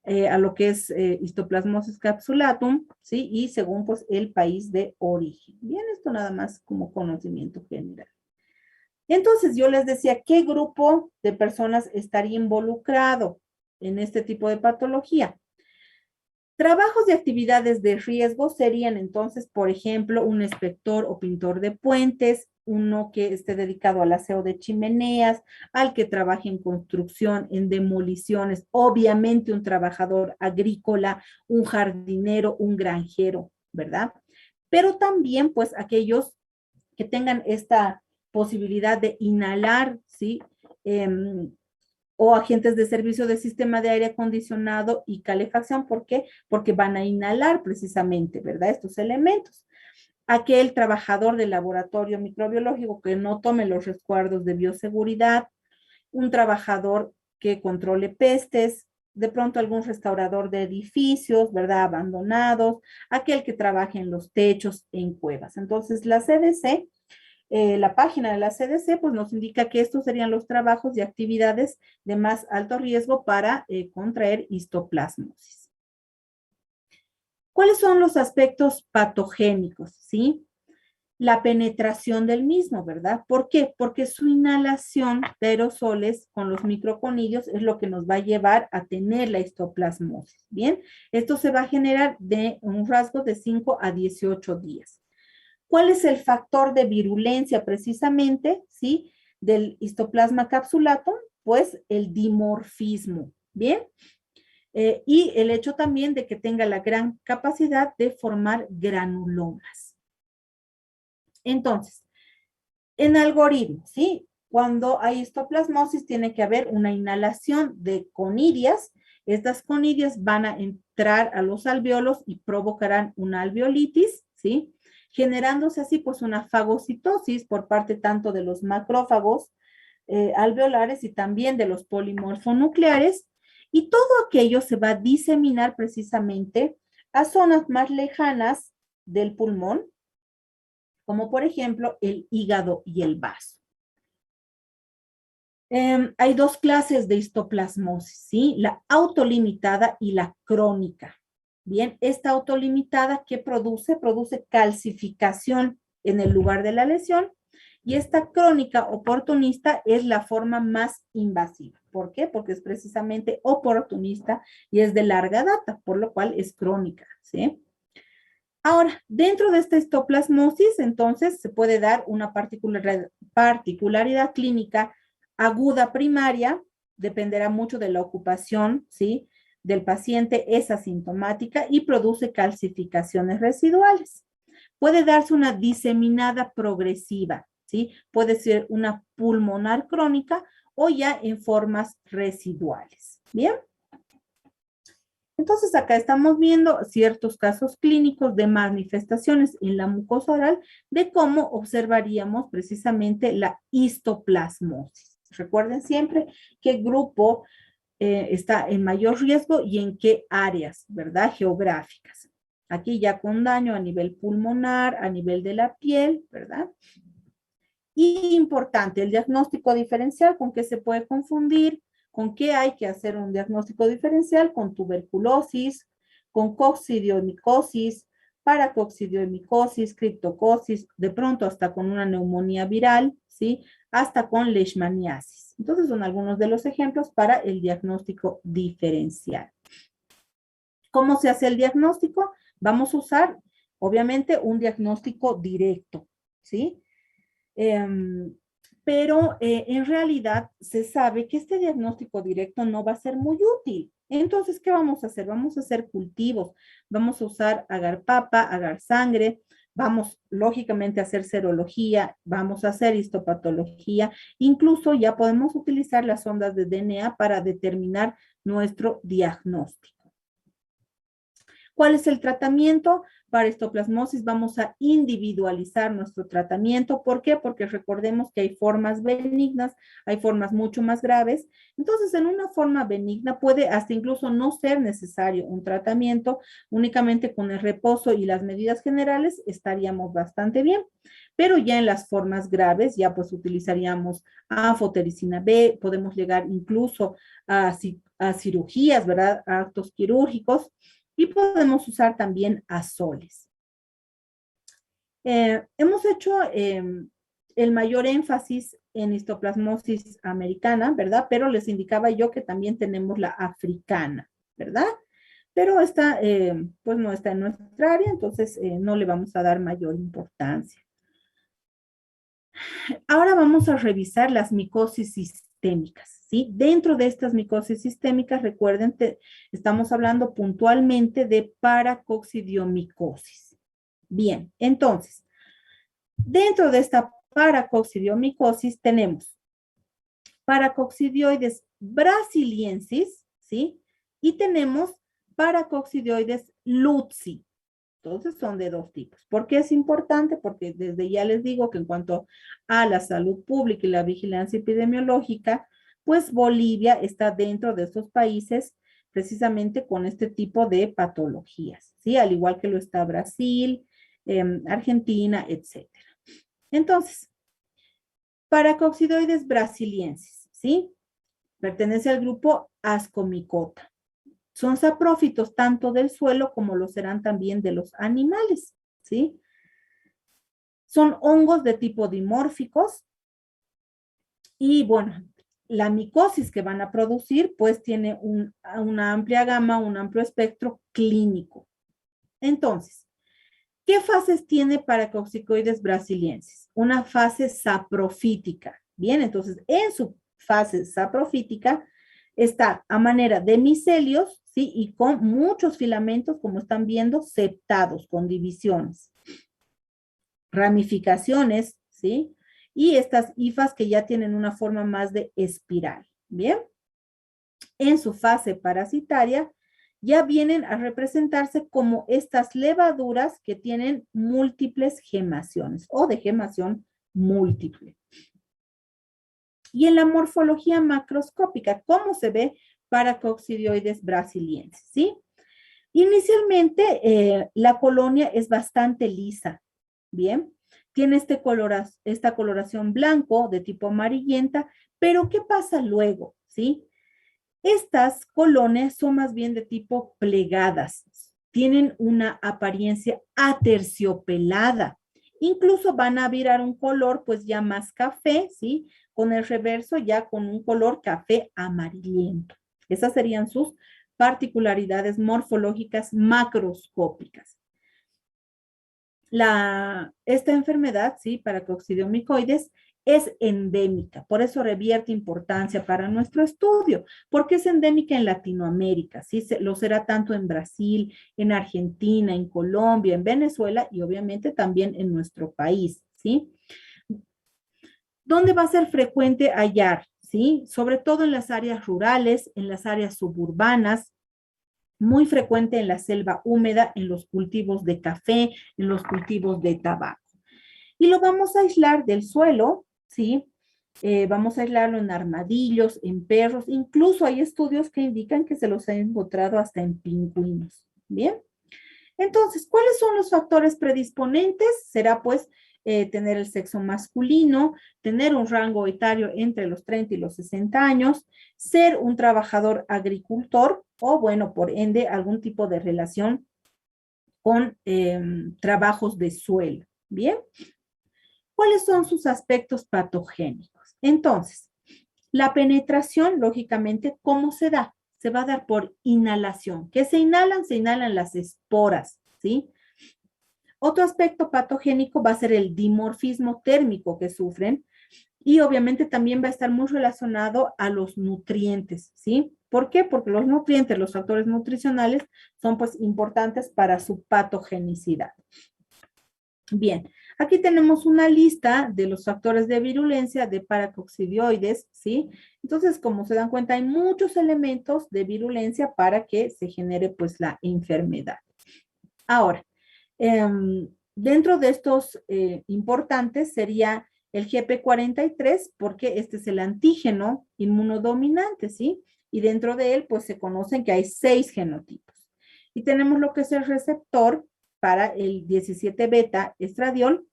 a lo que es histoplasmosis capsulatum, ¿sí? Y según pues el país de origen. Bien, esto nada más como conocimiento general. Entonces yo les decía, ¿qué grupo de personas estaría involucrado en este tipo de patología? Trabajos de actividades de riesgo serían entonces, por ejemplo, un inspector o pintor de puentes, uno que esté dedicado al aseo de chimeneas, al que trabaje en construcción, en demoliciones, obviamente un trabajador agrícola, un jardinero, un granjero, ¿verdad? Pero también pues aquellos que tengan esta posibilidad de inhalar, ¿sí? O agentes de servicio de sistema de aire acondicionado y calefacción. ¿Por qué? Porque van a inhalar precisamente, ¿verdad? Estos elementos. Aquel trabajador del laboratorio microbiológico que no tome los resguardos de bioseguridad, un trabajador que controle pestes, de pronto algún restaurador de edificios, ¿verdad? Abandonados, aquel que trabaje en los techos, en cuevas. Entonces, la CDC la página de la CDC pues nos indica que estos serían los trabajos y actividades de más alto riesgo para contraer histoplasmosis. ¿Cuáles son los aspectos patogénicos? ¿Sí? la penetración del mismo, ¿verdad? ¿Por qué? Porque su inhalación de aerosoles con los microconillos es lo que nos va a llevar a tener la histoplasmosis, ¿bien? Esto se va a generar de un rasgo de 5 a 18 días. ¿Cuál es el factor de virulencia precisamente, sí, del histoplasma capsulatum? Pues el dimorfismo, ¿bien? Y el hecho también de que tenga la gran capacidad de formar granulomas. Entonces, en algoritmo, ¿sí? Cuando hay histoplasmosis tiene que haber una inhalación de conidias. Estas conidias van a entrar a los alveolos y provocarán una alveolitis, ¿sí? Generándose así pues una fagocitosis por parte tanto de los macrófagos alveolares y también de los polimorfonucleares, y todo aquello se va a diseminar precisamente a zonas más lejanas del pulmón, como por ejemplo el hígado y el vaso. Hay dos clases de histoplasmosis, ¿sí? La autolimitada y la crónica. Bien, esta autolimitada, ¿qué produce? Produce calcificación en el lugar de la lesión, y esta crónica oportunista es la forma más invasiva. ¿Por qué? Porque es precisamente oportunista y es de larga data, por lo cual es crónica, ¿sí? Ahora, dentro de esta histoplasmosis, entonces, se puede dar una particularidad clínica aguda primaria, dependerá mucho de la ocupación, ¿sí? Del paciente, es asintomática y produce calcificaciones residuales. Puede darse una diseminada progresiva, ¿sí? Puede ser una pulmonar crónica o ya en formas residuales. ¿Bien? Entonces, acá estamos viendo ciertos casos clínicos de manifestaciones en la mucosa oral de cómo observaríamos precisamente la histoplasmosis. Recuerden siempre qué grupo está en mayor riesgo y en qué áreas, ¿verdad? Geográficas. Aquí ya con daño a nivel pulmonar, a nivel de la piel, ¿verdad? Y importante, el diagnóstico diferencial, ¿con qué se puede confundir? ¿Con qué hay que hacer un diagnóstico diferencial? Con tuberculosis, con coccidiomicosis, paracoccidiomicosis, criptocosis, de pronto hasta con una neumonía viral, ¿sí? Hasta con leishmaniasis. Entonces son algunos de los ejemplos para el diagnóstico diferencial. ¿Cómo se hace el diagnóstico? Vamos a usar, obviamente, un diagnóstico directo, ¿sí? Pero en realidad se sabe que este diagnóstico directo no va a ser muy útil. Entonces, ¿qué vamos a hacer? Vamos a hacer cultivos, vamos a usar agar papa, agar sangre, vamos lógicamente a hacer serología, vamos a hacer histopatología, incluso ya podemos utilizar las ondas de DNA para determinar nuestro diagnóstico. ¿Cuál es el tratamiento? Para histoplasmosis vamos a individualizar nuestro tratamiento. ¿Por qué? Porque recordemos que hay formas benignas, hay formas mucho más graves. Entonces, en una forma benigna puede hasta incluso no ser necesario un tratamiento, únicamente con el reposo y las medidas generales estaríamos bastante bien. Pero ya en las formas graves, ya pues utilizaríamos anfotericina B, podemos llegar incluso a cirugías, ¿verdad? A actos quirúrgicos. Y podemos usar también azoles. Hemos hecho el mayor énfasis en histoplasmosis americana, ¿verdad? Pero les indicaba yo que también tenemos la africana, ¿verdad? Pero esta, pues no está en nuestra área, entonces no le vamos a dar mayor importancia. Ahora vamos a revisar las micosis sistémicas, ¿sí? Dentro de estas micosis sistémicas, recuerden que estamos hablando puntualmente de paracoccidiomicosis. Bien, entonces, dentro de esta paracoccidiomicosis tenemos paracoccidioides brasiliensis, ¿sí? Y tenemos paracoccidioides lutzi. Entonces son de dos tipos. ¿Por qué es importante? Porque desde ya les digo que en cuanto a la salud pública y la vigilancia epidemiológica, pues Bolivia está dentro de estos países precisamente con este tipo de patologías, ¿sí? Al igual que lo está Brasil, Argentina, etcétera. Entonces, paracoccidoides brasiliensis, ¿sí? Pertenece al grupo Ascomicota. Son saprófitos tanto del suelo como lo serán también de los animales, ¿sí? Son hongos de tipo dimórficos y bueno, la micosis que van a producir pues tiene una amplia gama, un amplio espectro clínico. Entonces, ¿qué fases tiene Paracoccicoides brasiliensis? Una fase saprofítica. Bien, entonces en su fase saprofítica está a manera de micelios, ¿sí? Y con muchos filamentos, como están viendo, septados, con divisiones, ramificaciones, ¿sí? Y estas hifas que ya tienen una forma más de espiral. Bien, en su fase parasitaria ya vienen a representarse como estas levaduras que tienen múltiples gemaciones o de gemación múltiple. Y en la morfología macroscópica, ¿cómo se ve Paracoccidioides brasiliensis? ¿Sí? Inicialmente, la colonia es bastante lisa, ¿bien? Tiene esta coloración blanco de tipo amarillenta, pero ¿qué pasa luego? ¿Sí? Estas colonias son más bien de tipo plegadas, tienen una apariencia aterciopelada, incluso van a virar un color pues ya más café, ¿sí? Con el reverso ya con un color café amarillento. Esas serían sus particularidades morfológicas macroscópicas. Esta enfermedad, ¿sí? Paracoccidiomicoides, es endémica, por eso revierte importancia para nuestro estudio, porque es endémica en Latinoamérica, ¿sí? Lo será tanto en Brasil, en Argentina, en Colombia, en Venezuela y obviamente también en nuestro país, ¿sí? ¿Dónde va a ser frecuente hallar? ¿Sí? Sobre todo en las áreas rurales, en las áreas suburbanas, muy frecuente en la selva húmeda, en los cultivos de café, en los cultivos de tabaco. Y lo vamos a aislar del suelo, ¿sí? Vamos a aislarlo en armadillos, en perros, incluso hay estudios que indican que se los ha encontrado hasta en pingüinos, ¿bien? Entonces, ¿cuáles son los factores predisponentes? Será pues tener el sexo masculino, tener un rango etario entre los 30 y los 60 años, ser un trabajador agricultor o, bueno, por ende, algún tipo de relación con trabajos de suelo. Bien, ¿cuáles son sus aspectos patogénicos? Entonces, la penetración, lógicamente, ¿cómo se da? Se va a dar por inhalación. ¿Qué se inhalan? Se inhalan las esporas, ¿sí? Otro aspecto patogénico va a ser el dimorfismo térmico que sufren y obviamente también va a estar muy relacionado a los nutrientes, ¿sí? ¿Por qué? Porque los nutrientes, los factores nutricionales son pues importantes para su patogenicidad. Bien, aquí tenemos una lista de los factores de virulencia de paracoccidioides, ¿sí? Entonces, como se dan cuenta, hay muchos elementos de virulencia para que se genere pues la enfermedad. Ahora, dentro de estos importantes sería el GP43, porque este es el antígeno inmunodominante, ¿sí? Y dentro de él, pues se conocen que hay 6 genotipos. Y tenemos lo que es el receptor para el 17 beta estradiol,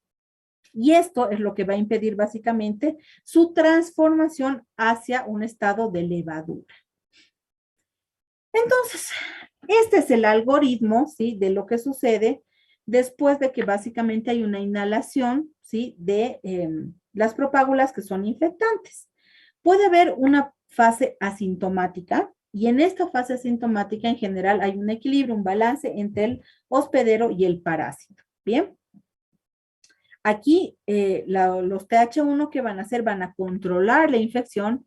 y esto es lo que va a impedir básicamente su transformación hacia un estado de levadura. Entonces, este es el algoritmo, ¿sí? De lo que sucede después de que básicamente hay una inhalación, ¿sí? De las propágulas que son infectantes. Puede haber una fase asintomática y en esta fase asintomática en general hay un equilibrio, un balance entre el hospedero y el parásito. Bien. Aquí los TH1 que van a hacer van a controlar la infección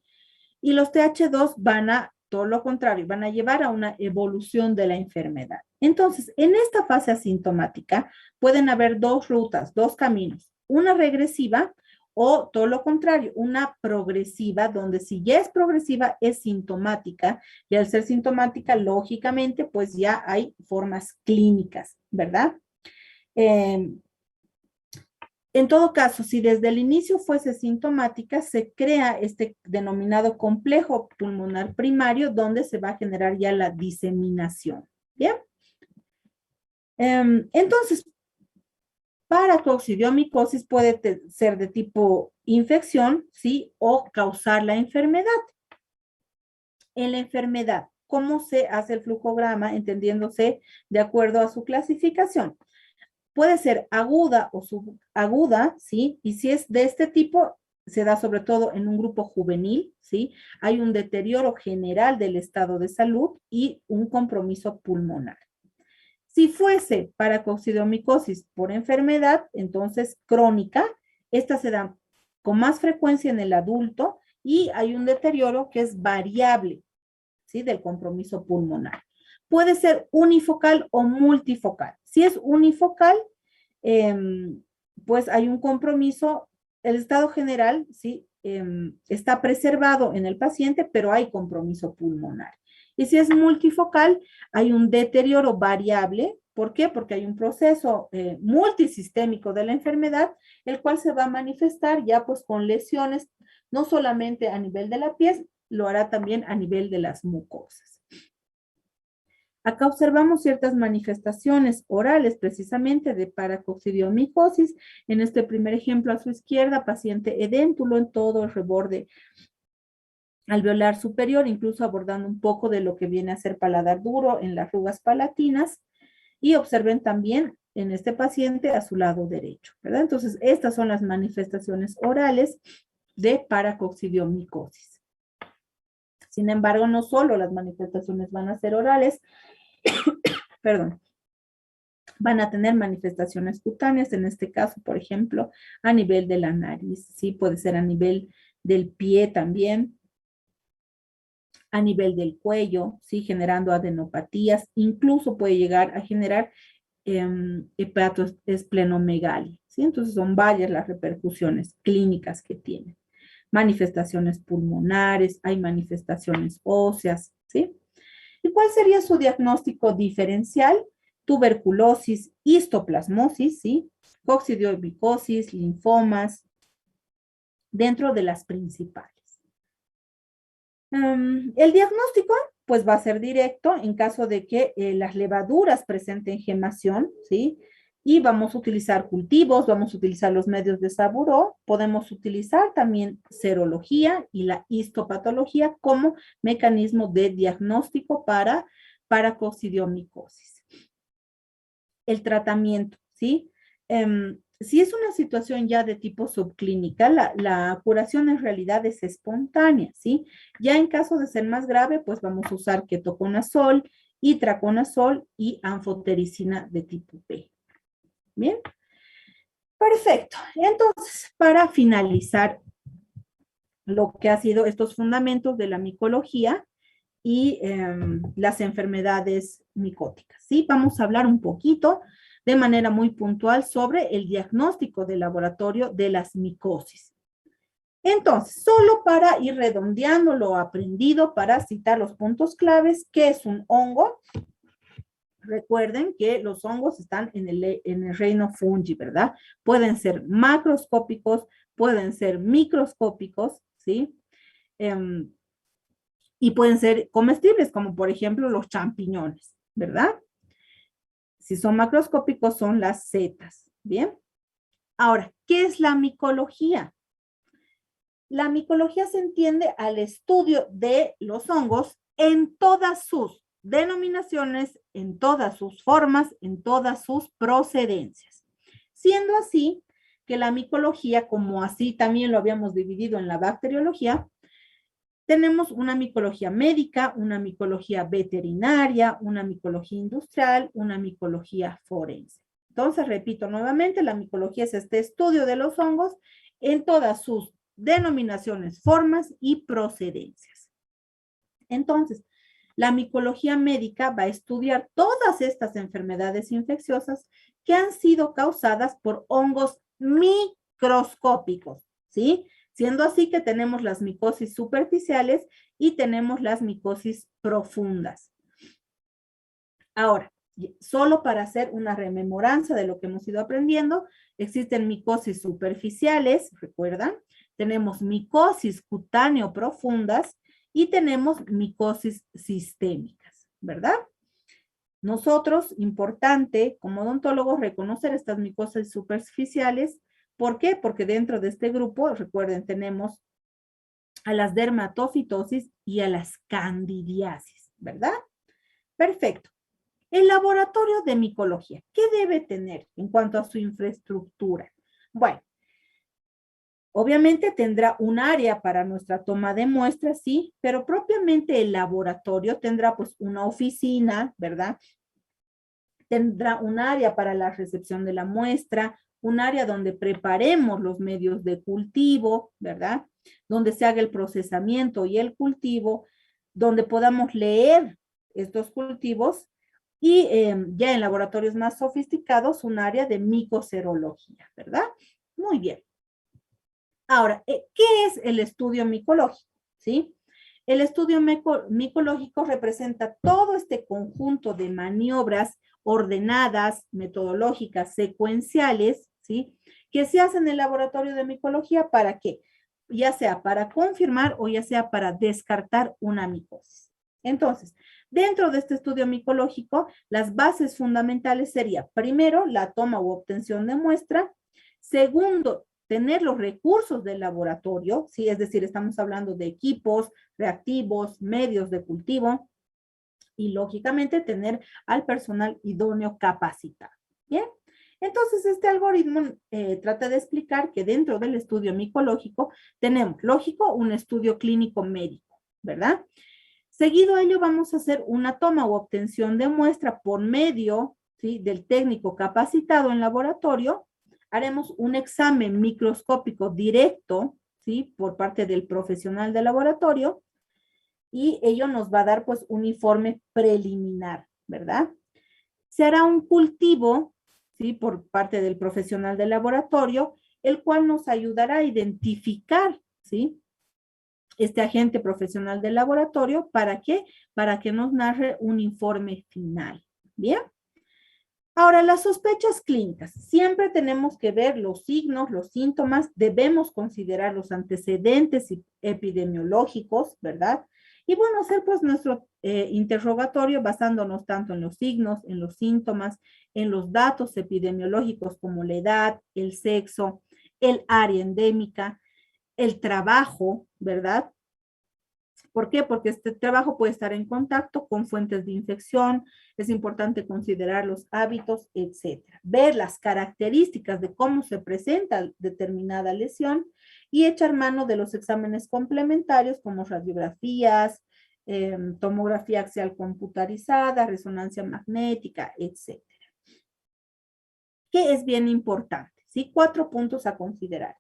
y los TH2 van a todo lo contrario, van a llevar a una evolución de la enfermedad. Entonces, en esta fase asintomática pueden haber 2 rutas, 2 caminos, una regresiva o todo lo contrario, una progresiva, donde si ya es progresiva es sintomática y al ser sintomática, lógicamente, pues ya hay formas clínicas, ¿verdad? En todo caso, si desde el inicio fuese sintomática, se crea este denominado complejo pulmonar primario, donde se va a generar ya la diseminación. ¿Bien? Entonces, paracoccidiomicosis puede ser de tipo infección, ¿sí? O causar la enfermedad. En la enfermedad, ¿cómo se hace el flujograma? Entendiéndose de acuerdo a su clasificación. Puede ser aguda o subaguda, ¿sí? Y si es de este tipo, se da sobre todo en un grupo juvenil, ¿sí? Hay un deterioro general del estado de salud y un compromiso pulmonar. Si fuese paracoccidomicosis por enfermedad, entonces crónica, esta se da con más frecuencia en el adulto y hay un deterioro que es variable, ¿sí? Del compromiso pulmonar. Puede ser unifocal o multifocal. Si es unifocal, pues hay un compromiso, el estado general, ¿sí? Está preservado en el paciente, pero hay compromiso pulmonar. Y si es multifocal, hay un deterioro variable. ¿Por qué? Porque hay un proceso multisistémico de la enfermedad, el cual se va a manifestar ya pues con lesiones, no solamente a nivel de la piel, lo hará también a nivel de las mucosas. Acá observamos ciertas manifestaciones orales precisamente de paracoccidiomicosis. En este primer ejemplo a su izquierda, paciente edéntulo en todo el reborde alveolar superior, incluso abordando un poco de lo que viene a ser paladar duro en las arrugas palatinas. Y observen también en este paciente a su lado derecho, ¿verdad? Entonces, estas son las manifestaciones orales de paracoccidiomicosis. Sin embargo, no solo las manifestaciones van a ser orales, perdón, van a tener manifestaciones cutáneas, en este caso, por ejemplo, a nivel de la nariz, ¿sí? Puede ser a nivel del pie también, a nivel del cuello, ¿sí? Generando adenopatías, incluso puede llegar a generar hepatoesplenomegalia, ¿sí? Entonces son varias las repercusiones clínicas que tienen. Manifestaciones pulmonares, hay manifestaciones óseas, ¿sí? ¿Y cuál sería su diagnóstico diferencial? Tuberculosis, histoplasmosis, ¿sí? Coccidiomicosis, linfomas, dentro de las principales. El diagnóstico, pues va a ser directo en caso de que las levaduras presenten gemación, ¿sí? Y vamos a utilizar cultivos, vamos a utilizar los medios de Saburó, podemos utilizar también serología y la histopatología como mecanismo de diagnóstico para coccidiomicosis. El tratamiento, ¿sí? Si es una situación ya de tipo subclínica, la curación en realidad es espontánea, ¿sí? Ya en caso de ser más grave, pues vamos a usar ketoconazol, itraconazol y anfotericina de tipo B. Bien, perfecto. Entonces, para finalizar lo que ha sido estos fundamentos de la micología y las enfermedades micóticas, ¿sí? Vamos a hablar un poquito de manera muy puntual sobre el diagnóstico de laboratorio de las micosis. Entonces, solo para ir redondeando lo aprendido, para citar los puntos claves, ¿qué es un hongo? Recuerden que los hongos están en el reino fungi, ¿verdad? Pueden ser macroscópicos, pueden ser microscópicos, ¿sí? Y pueden ser comestibles, como por ejemplo los champiñones, ¿verdad? Si son macroscópicos, son las setas, ¿bien? Ahora, ¿qué es la micología? La micología se entiende al estudio de los hongos en todas sus denominaciones, en todas sus formas, en todas sus procedencias. Siendo así que la micología, como así también lo habíamos dividido en la bacteriología, tenemos una micología médica, una micología veterinaria, una micología industrial, una micología forense. Entonces, repito nuevamente, la micología es este estudio de los hongos en todas sus denominaciones, formas y procedencias. Entonces, la micología médica va a estudiar todas estas enfermedades infecciosas que han sido causadas por hongos microscópicos, ¿sí? Siendo así que tenemos las micosis superficiales y tenemos las micosis profundas. Ahora, solo para hacer una rememoranza de lo que hemos ido aprendiendo, existen micosis superficiales, ¿recuerdan? Tenemos micosis cutáneo profundas y tenemos micosis sistémicas, ¿verdad? Nosotros, importante, como odontólogos, reconocer estas micosis superficiales. ¿Por qué? Porque dentro de este grupo, recuerden, tenemos a las dermatofitosis y a las candidiasis, ¿verdad? Perfecto. El laboratorio de micología, ¿qué debe tener en cuanto a su infraestructura? Bueno, obviamente tendrá un área para nuestra toma de muestras, sí, pero propiamente el laboratorio tendrá pues una oficina, ¿verdad? Tendrá un área para la recepción de la muestra, un área donde preparemos los medios de cultivo, ¿verdad? Donde se haga el procesamiento y el cultivo, donde podamos leer estos cultivos y ya en laboratorios más sofisticados, un área de micoserología, ¿verdad? Muy bien. Ahora, ¿qué es el estudio micológico? ¿Sí? El estudio micológico representa todo este conjunto de maniobras ordenadas, metodológicas, secuenciales, ¿sí? Que se hacen en el laboratorio de micología para qué? Ya sea para confirmar o ya sea para descartar una micosis. Entonces, dentro de este estudio micológico, las bases fundamentales serían, primero, la toma u obtención de muestra. Segundo, tener los recursos del laboratorio, ¿sí? Es decir, estamos hablando de equipos, reactivos, medios de cultivo y lógicamente tener al personal idóneo capacitado. ¿Bien? Entonces, este algoritmo trata de explicar que dentro del estudio micológico tenemos, lógico, un estudio clínico médico, ¿verdad? Seguido a ello vamos a hacer una toma u obtención de muestra por medio, ¿sí?, del técnico capacitado en laboratorio. Haremos un examen microscópico directo, ¿sí?, por parte del profesional de laboratorio y ello nos va a dar pues un informe preliminar, ¿verdad? Se hará un cultivo, ¿sí?, por parte del profesional del laboratorio, el cual nos ayudará a identificar, ¿sí?, este agente profesional del laboratorio. ¿Para qué? Para que nos narre un informe final. ¿Bien? Ahora, las sospechas clínicas. Siempre tenemos que ver los signos, los síntomas, debemos considerar los antecedentes epidemiológicos, ¿verdad? Y bueno, hacer pues nuestro interrogatorio basándonos tanto en los signos, en los síntomas, en los datos epidemiológicos como la edad, el sexo, el área endémica, el trabajo, ¿verdad? ¿Por qué? Porque este trabajo puede estar en contacto con fuentes de infección, es importante considerar los hábitos, etcétera. Ver las características de cómo se presenta determinada lesión y echar mano de los exámenes complementarios como radiografías, tomografía axial computarizada, resonancia magnética, etcétera. ¿Qué es bien importante? ¿Sí? 4 puntos a considerar.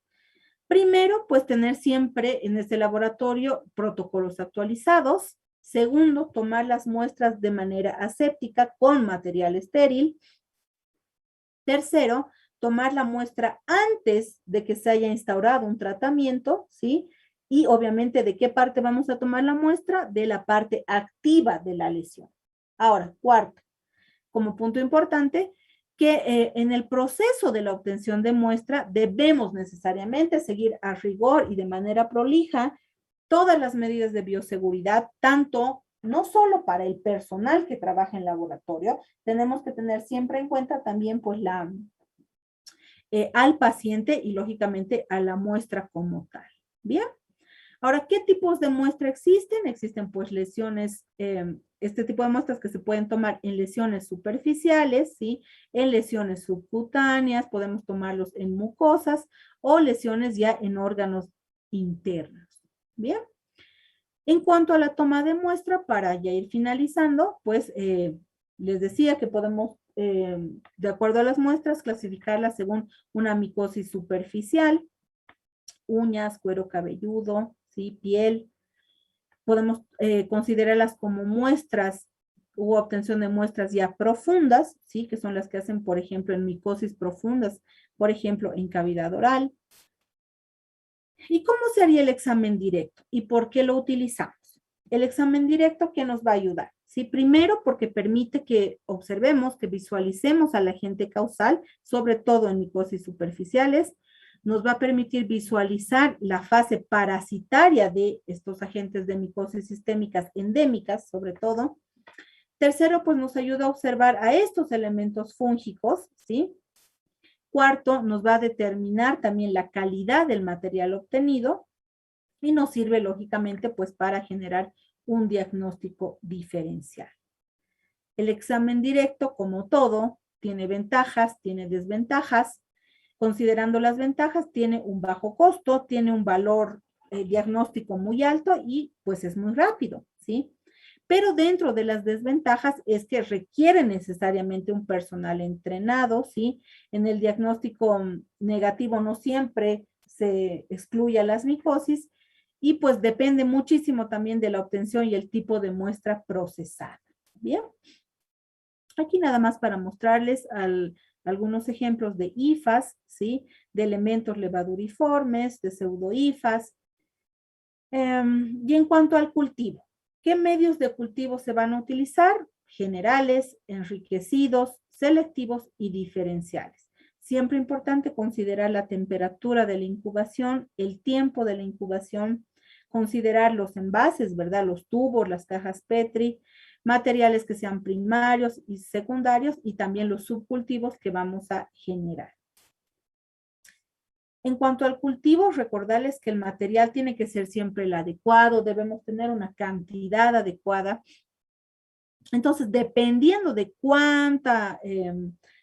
Primero, pues tener siempre en este laboratorio protocolos actualizados. Segundo, tomar las muestras de manera aséptica con material estéril. Tercero, tomar la muestra antes de que se haya instaurado un tratamiento, ¿sí? Y obviamente, ¿de qué parte vamos a tomar la muestra? De la parte activa de la lesión. Ahora, cuarto, como punto importante, que en el proceso de la obtención de muestra debemos necesariamente seguir a rigor y de manera prolija todas las medidas de bioseguridad, tanto no solo para el personal que trabaja en laboratorio, tenemos que tener siempre en cuenta también pues al paciente y lógicamente a la muestra como tal. Bien. Ahora, ¿qué tipos de muestra existen? Existen pues lesiones, este tipo de muestras que se pueden tomar en lesiones superficiales, ¿sí? En lesiones subcutáneas, podemos tomarlos en mucosas o lesiones ya en órganos internos. Bien. En cuanto a la toma de muestra, para ya ir finalizando, pues les decía que podemos, de acuerdo a las muestras, clasificarlas según una micosis superficial, uñas, cuero cabelludo, ¿sí?, piel. Podemos considerarlas como muestras u obtención de muestras ya profundas, ¿sí?, que son las que hacen, por ejemplo, en micosis profundas, por ejemplo, en cavidad oral. ¿Y cómo se haría el examen directo? ¿Y por qué lo utilizamos? El examen directo, ¿qué nos va a ayudar? Sí, primero porque permite que observemos, que visualicemos al agente causal, sobre todo en micosis superficiales. Nos va a permitir visualizar la fase parasitaria de estos agentes de micosis sistémicas endémicas, sobre todo. Tercero, pues nos ayuda a observar a estos elementos fúngicos, ¿sí? Cuarto, nos va a determinar también la calidad del material obtenido y nos sirve lógicamente pues para generar un diagnóstico diferencial. El examen directo, como todo, tiene ventajas, tiene desventajas. Considerando las ventajas, tiene un bajo costo, tiene un valor diagnóstico muy alto y pues es muy rápido, ¿sí? Pero dentro de las desventajas es que requiere necesariamente un personal entrenado, ¿sí? En el diagnóstico negativo no siempre se excluye a las micosis y pues depende muchísimo también de la obtención y el tipo de muestra procesada. Bien. Aquí nada más para mostrarles algunos ejemplos de hifas, ¿sí? De elementos levaduriformes, de pseudohifas. Y en cuanto al cultivo, ¿qué medios de cultivo se van a utilizar? Generales, enriquecidos, selectivos y diferenciales. Siempre importante considerar la temperatura de la incubación, el tiempo de la incubación, considerar los envases, ¿verdad? Los tubos, las cajas Petri, materiales que sean primarios y secundarios y también los subcultivos que vamos a generar. En cuanto al cultivo, recordarles que el material tiene que ser siempre el adecuado, debemos tener una cantidad adecuada. Entonces, dependiendo de cuánta,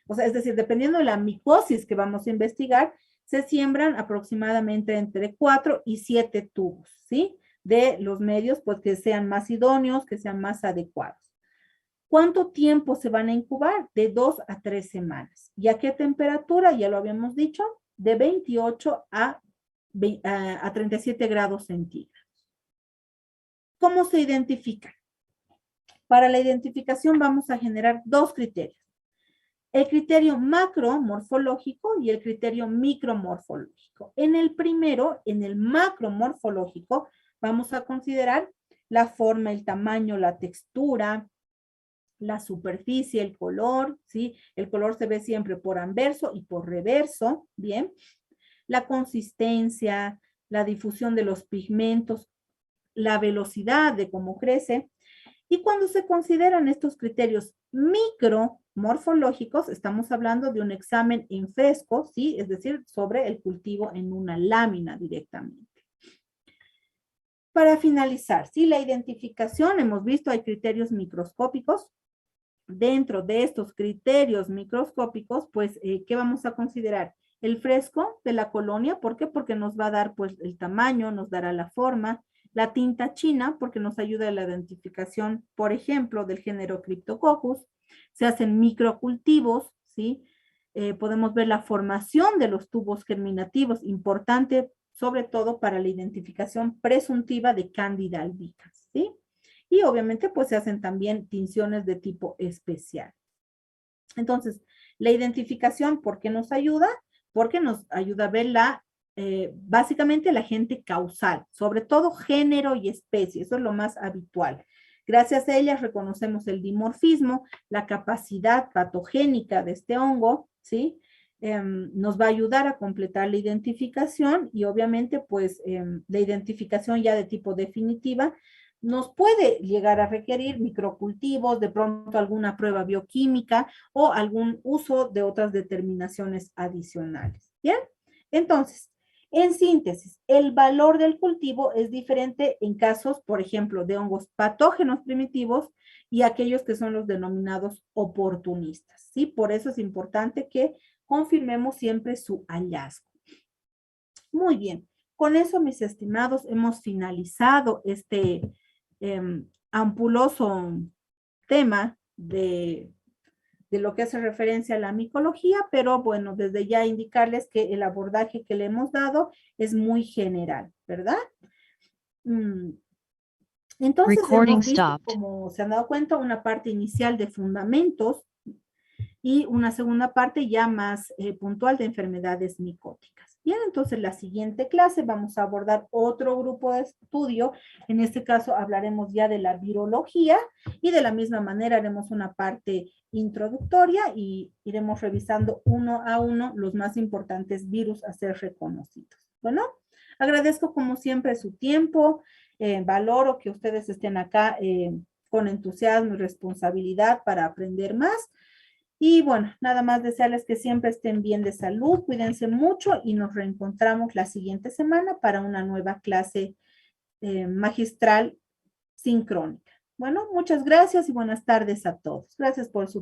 o sea, es decir, dependiendo de la micosis que vamos a investigar, se siembran aproximadamente entre 4 y 7 tubos, ¿sí? De los medios, pues que sean más idóneos, que sean más adecuados. ¿Cuánto tiempo se van a incubar? De 2 a 3 semanas. ¿Y a qué temperatura? Ya lo habíamos dicho, de 28 a 37 grados centígrados. ¿Cómo se identifican? Para la identificación vamos a generar dos criterios. El criterio macromorfológico y el criterio micromorfológico. En el primero, en el macromorfológico, vamos a considerar la forma, el tamaño, la textura, la superficie, el color, ¿sí? El color se ve siempre por anverso y por reverso, ¿bien? La consistencia, la difusión de los pigmentos, la velocidad de cómo crece. Y cuando se consideran estos criterios micromorfológicos, estamos hablando de un examen en fresco, ¿sí? Es decir, sobre el cultivo en una lámina directamente. Para finalizar, ¿sí? La identificación, hemos visto, hay criterios microscópicos. Dentro de estos criterios microscópicos, pues, ¿qué vamos a considerar? El fresco de la colonia, ¿por qué? Porque nos va a dar, pues, el tamaño, nos dará la forma. La tinta china, porque nos ayuda a la identificación, por ejemplo, del género Cryptococcus. Se hacen microcultivos, ¿sí? Podemos ver la formación de los tubos germinativos, importante sobre todo para la identificación presuntiva de Candida albicans, ¿sí? Y obviamente pues se hacen también tinciones de tipo especial. Entonces, la identificación, ¿por qué nos ayuda? Porque nos ayuda a ver básicamente el agente causal, sobre todo género y especie, eso es lo más habitual. Gracias a ellas reconocemos el dimorfismo, la capacidad patogénica de este hongo, ¿sí? Nos va a ayudar a completar la identificación y obviamente pues la identificación ya de tipo definitiva nos puede llegar a requerir microcultivos, de pronto alguna prueba bioquímica o algún uso de otras determinaciones adicionales. ¿Bien? Entonces, en síntesis, el valor del cultivo es diferente en casos, por ejemplo, de hongos patógenos primitivos y aquellos que son los denominados oportunistas, ¿sí? Por eso es importante que confirmemos siempre su hallazgo. Muy bien, con eso, mis estimados, hemos finalizado este ampuloso tema de lo que hace referencia a la micología, pero bueno, desde ya indicarles que el abordaje que le hemos dado es muy general, ¿verdad? Entonces hemos visto, como se han dado cuenta, una parte inicial de fundamentos y una segunda parte ya más puntual de enfermedades micóticas. Bien, entonces la siguiente clase vamos a abordar otro grupo de estudio. En este caso hablaremos ya de la virología y de la misma manera haremos una parte introductoria y iremos revisando uno a uno los más importantes virus a ser reconocidos. Bueno, agradezco como siempre su tiempo, valoro que ustedes estén acá con entusiasmo y responsabilidad para aprender más. Y bueno, nada más desearles que siempre estén bien de salud, cuídense mucho y nos reencontramos la siguiente semana para una nueva clase magistral sincrónica. Bueno, muchas gracias y buenas tardes a todos. Gracias por su